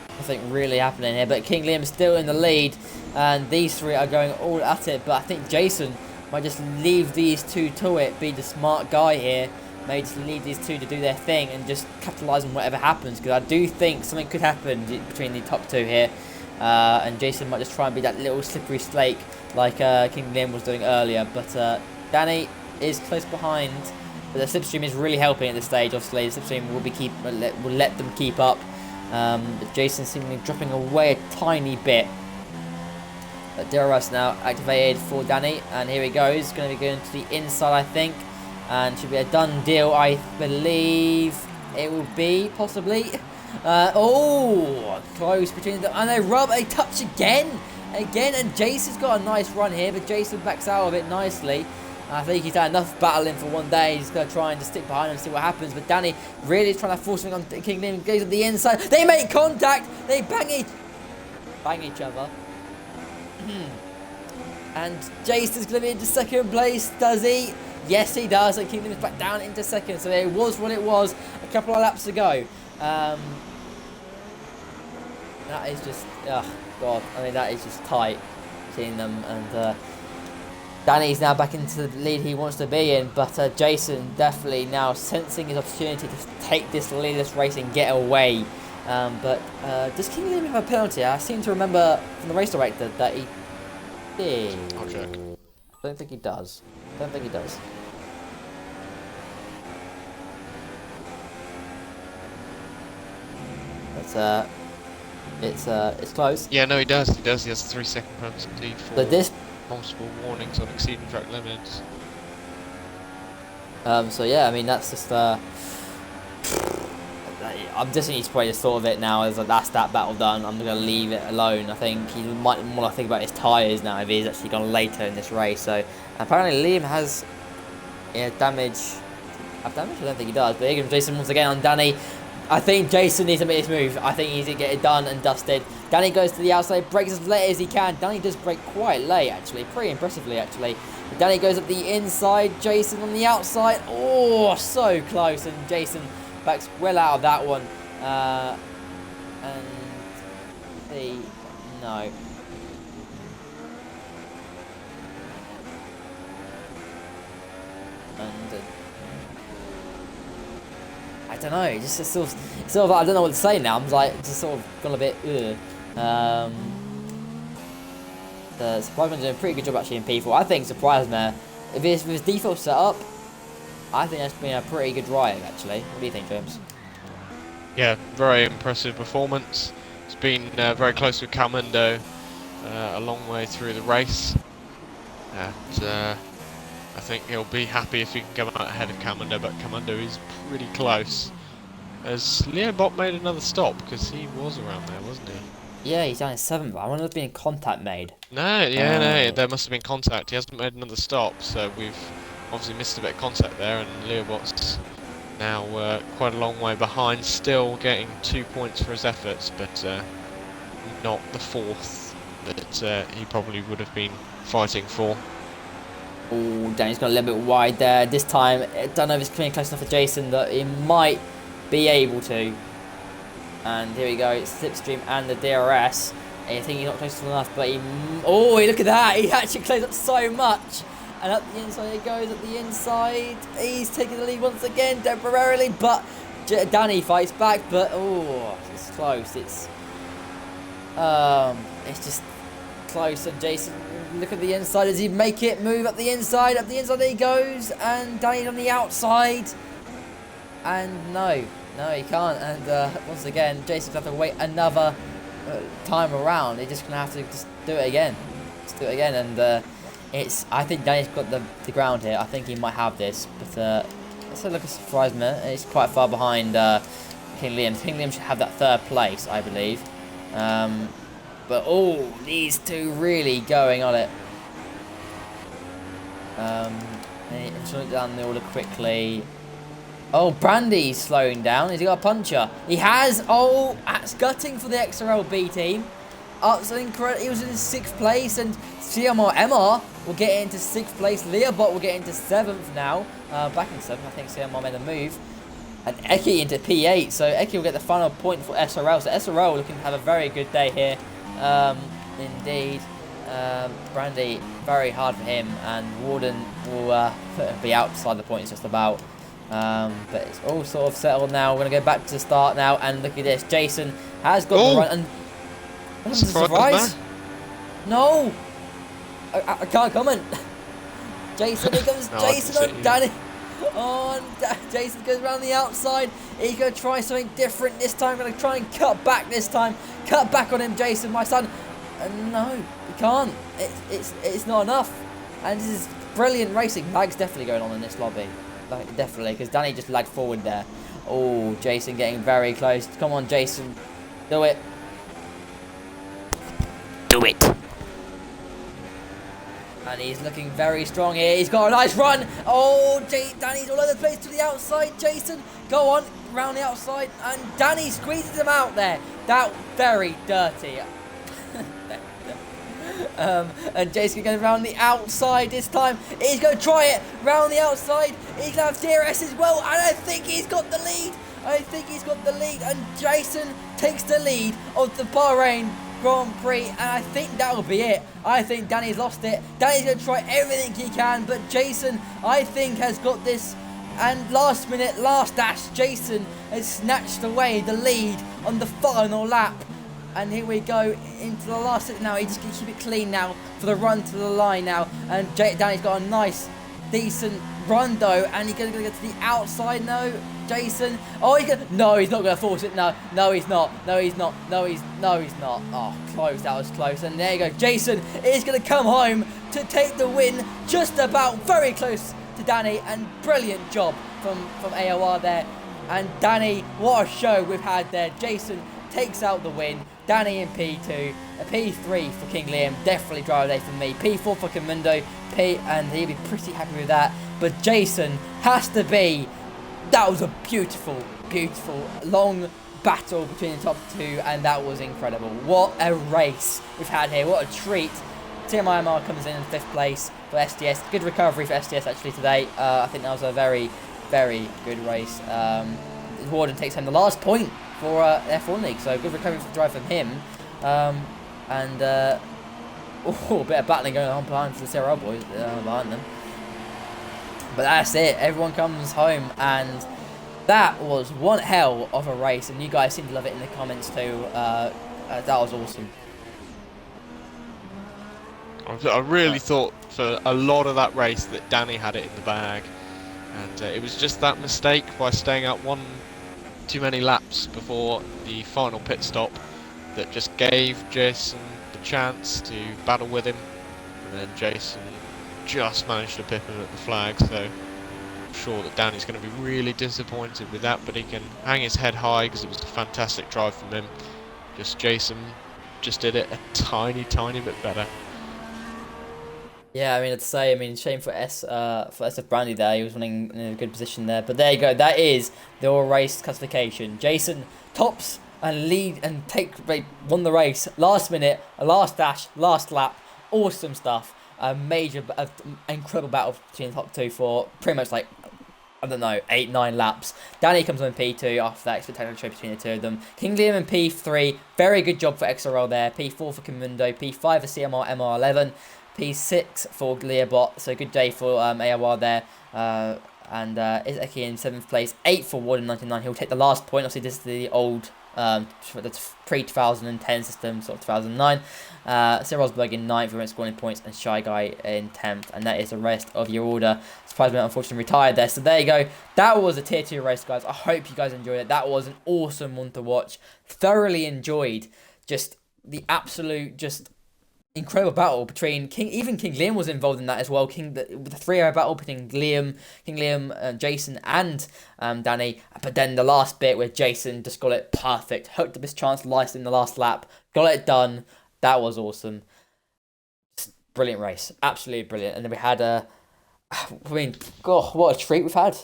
Nothing really happening here, but King Liam's still in the lead, and these three are going all at it. But I think Jason might just leave these two to it, be the smart guy here. May just leave these two to do their thing and just capitalise on whatever happens, because I do think something could happen between the top two here, and Jason might just try and be that little slippery snake like King Liam was doing earlier. But Danny is close behind, but the slipstream is really helping at this stage. Obviously, the slipstream will let them keep up. But Jason seemingly dropping away a tiny bit. But DRS now activated for Danny, and here he goes. Going to be going to the inside, I think, and should be a done deal. I believe it will be possibly. Oh, close between them, and they rub a touch again, and Jason's got a nice run here, but Jason backs out of it nicely. I think he's had enough battling for one day. He's going to try and just stick behind him and see what happens. But Danny really is trying to force something on King Liam. Goes on the inside. They make contact. They bang each other. And Jason's going to be into second place. Does he? Yes, he does. And King Liam is back down into second. So it was what it was a couple of laps ago. That is just, oh God. I mean, that is just tight seeing them. And Danny's now back into the lead he wants to be in, but Jason definitely now sensing his opportunity to take this leadless race and get away. But does King Liam have a penalty? I seem to remember from the race director that he did. I'll check. I don't think he does. But it's close. Yeah, no, he does. He has a 3-second penalty for But this. multiple warnings on exceeding track limits. So yeah, I mean that's just. I'm just he's probably just thought of it now as like that's that battle done. I'm gonna leave it alone. I think he might want to think about his tyres now if he's actually gone later in this race. So apparently Liam has damage. Have damage? I don't think he does. But here comes Jason once again on Danny. I think Jason needs to make his move. I think he needs to get it done and dusted. Danny goes to the outside, breaks as late as he can. Danny does break quite late, actually. Pretty impressively, actually. But Danny goes up the inside. Jason on the outside. Oh, so close. And Jason backs well out of that one. And no. And I don't know. It's just sort of I don't know what to say now. I'm like just sort of gone a bit. The Surprise Man's doing a pretty good job actually in P4. I think Surprise Man, if it's with his default setup, I think that's been a pretty good ride actually. What do you think, James? Yeah, very impressive performance. It's been very close with Calmundo a long way through the race, and I think he'll be happy if he can come out ahead of Calmundo, but Calmundo is pretty close. As Leo Bot made another stop, because he was around there, wasn't he? Yeah, he's down in 7th, but I wonder if there's been contact made. No, there must have been contact. He hasn't made another stop, so we've obviously missed a bit of contact there, and Leo Bot's now quite a long way behind, still getting 2 points for his efforts, but not the 4th that he probably would have been fighting for. Oh, Danny's got a little bit wide there. This time, I don't know if it's coming close enough for Jason that he might be able to. And here we go, it's Slipstream and the DRS. I think he's not close enough, but he... Oh, look at that! He actually closed up so much! And up the inside he goes, up the inside. He's taking the lead once again, temporarily, but Danny fights back, but... Oh, it's close. It's just close, and Jason... Look at the inside. Does he make it move up the inside? Up the inside he goes, and Danny's on the outside. And no, he can't. And once again, Jason's going to have to wait another time around. He's just going to have to just do it again. Just do it again. And I think Danny's got the ground here. I think he might have this. But let's have a look at Surprise Man. He's quite far behind King Liam. King Liam should have that 3rd place, I believe. But oh, these two really going on it. I'm just going down the order quickly. Oh, Brandy's slowing down. Has he got a puncher? He has. Oh, that's gutting for the XRLB team. So incredible. He was in 6th place, and CMR MR will get into 6th place. Leobot will get into 7th now. Back in 7th, I think CMR made a move. And Eki into P8, so Eki will get the final point for SRL. So SRL looking to have a very good day here. Indeed. Brandy, very hard for him, and Warden will be outside the points just about. But it's all sort of settled now. We're going to go back to the start now, and look at this. Jason has got the run, and that's a surprise. No! I can't comment. Jason, here comes Jason on Danny. Oh, and Jason goes around the outside. He's going to try something different this time. Going to try and cut back this time. Cut back on him, Jason, my son. No, he can't. It's not enough. And this is brilliant racing. Lag's definitely going on in this lobby. Like, definitely, because Danny just lagged forward there. Oh, Jason getting very close. Come on, Jason. Do it. Do it. And he's looking very strong here. He's got a nice run. Oh, Danny's all over the place to the outside. Jason, go on, round the outside. And Danny squeezes him out there. That very dirty. And Jason going around the outside this time. He's going to try it round the outside. He's going to have DRS as well. And I think he's got the lead. And Jason takes the lead of the Bahrain Grand Prix, and I think that'll be it. I think Danny's lost it. Danny's going to try everything he can, but Jason, I think, has got this. And last minute, last dash, Jason has snatched away the lead on the final lap. And here we go into the last now. He's just going to keep it clean now for the run to the line now. And Danny's got a nice, decent run though, and he's going to go to the outside now. Jason, oh, he's not going to force it. No, he's not. Oh, close. That was close. And there you go. Jason is going to come home to take the win, just about, very close to Danny, and brilliant job from AOR there. And Danny, what a show we've had there. Jason takes out the win. Danny in P2, a P3 for King Liam, definitely driver day for me. P4 for Comundo, and he'll be pretty happy with that. But Jason has to be. That was a beautiful, beautiful, long battle between the top two, and that was incredible. What a race we've had here. What a treat. TMIMR comes in 5th place for SDS. Good recovery for SDS actually today. I think that was a very, very good race. Warden takes home the last point for F1 League, so good recovery for drive from him. A bit of battling going on behind the CRL boys behind them. But that's it. Everyone comes home, and that was one hell of a race. And you guys seem to love it in the comments too. That was awesome. I really thought for a lot of that race that Danny had it in the bag, and it was just that mistake by staying out one too many laps before the final pit stop that just gave Jason the chance to battle with him, and then Jason just managed to pip him at the flag. So I'm sure that Danny's going to be really disappointed with that, but he can hang his head high because it was a fantastic drive from him. Just Jason just did it a tiny bit better. Yeah, I mean, I'd say, shame for SF Brandy there. He was running in a good position there. But there you go. That is the all race classification. Jason tops and lead and won the race. Last minute, a last dash, last lap. Awesome stuff. A major, incredible battle between the top two for pretty much 8-9 laps. Danny comes on P2 after that spectacular trade between the two of them. King Liam in P3. Very good job for XRL there. P4 for Comundo. P5 for CMR MR11. P6 for Leobot, so good day for AOR there. And Izeki in 7th place. 8 for Warden 99. He'll take the last point. Obviously, this is the old the pre-2010 system, sort of 2009. Rosberg in 9th, we went scoring points, and Shy Guy in 10th. And that is the rest of your order. Surprisingly, unfortunately, retired there. So there you go. That was a tier 2 race, guys. I hope you guys enjoyed it. That was an awesome one to watch. Thoroughly enjoyed just the absolute incredible battle between King Liam was involved in that as well. The 3-hour battle between King Liam, Jason, and Danny. But then the last bit where Jason just got it perfect, hooked up his chance, liced in the last lap, got it done. That was awesome. Brilliant race, absolutely brilliant. And then we had God, what a treat we've had.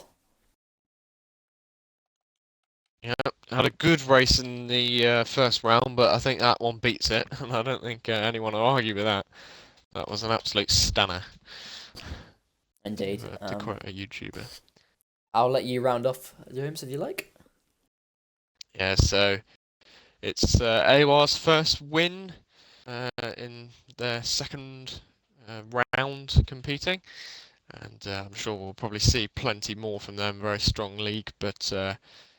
Yeah, had a good race in the first round, but I think that one beats it, and I don't think anyone will argue with that. That was an absolute stunner, Indeed. to quote a YouTuber. I'll let you round off, James, if you like. Yeah, so it's AWA's first win in their second round competing, and I'm sure we'll probably see plenty more from them. Very strong league, but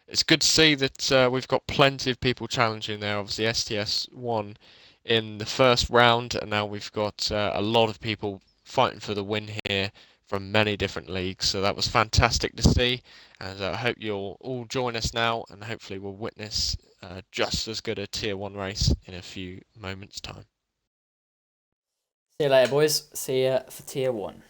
it's good to see that we've got plenty of people challenging there. Obviously, STS won in the first round, and now we've got a lot of people fighting for the win here from many different leagues. So that was fantastic to see, and I hope you'll all join us now, and hopefully we'll witness just as good a Tier 1 race in a few moments' time. See you later, boys. See ya for Tier 1.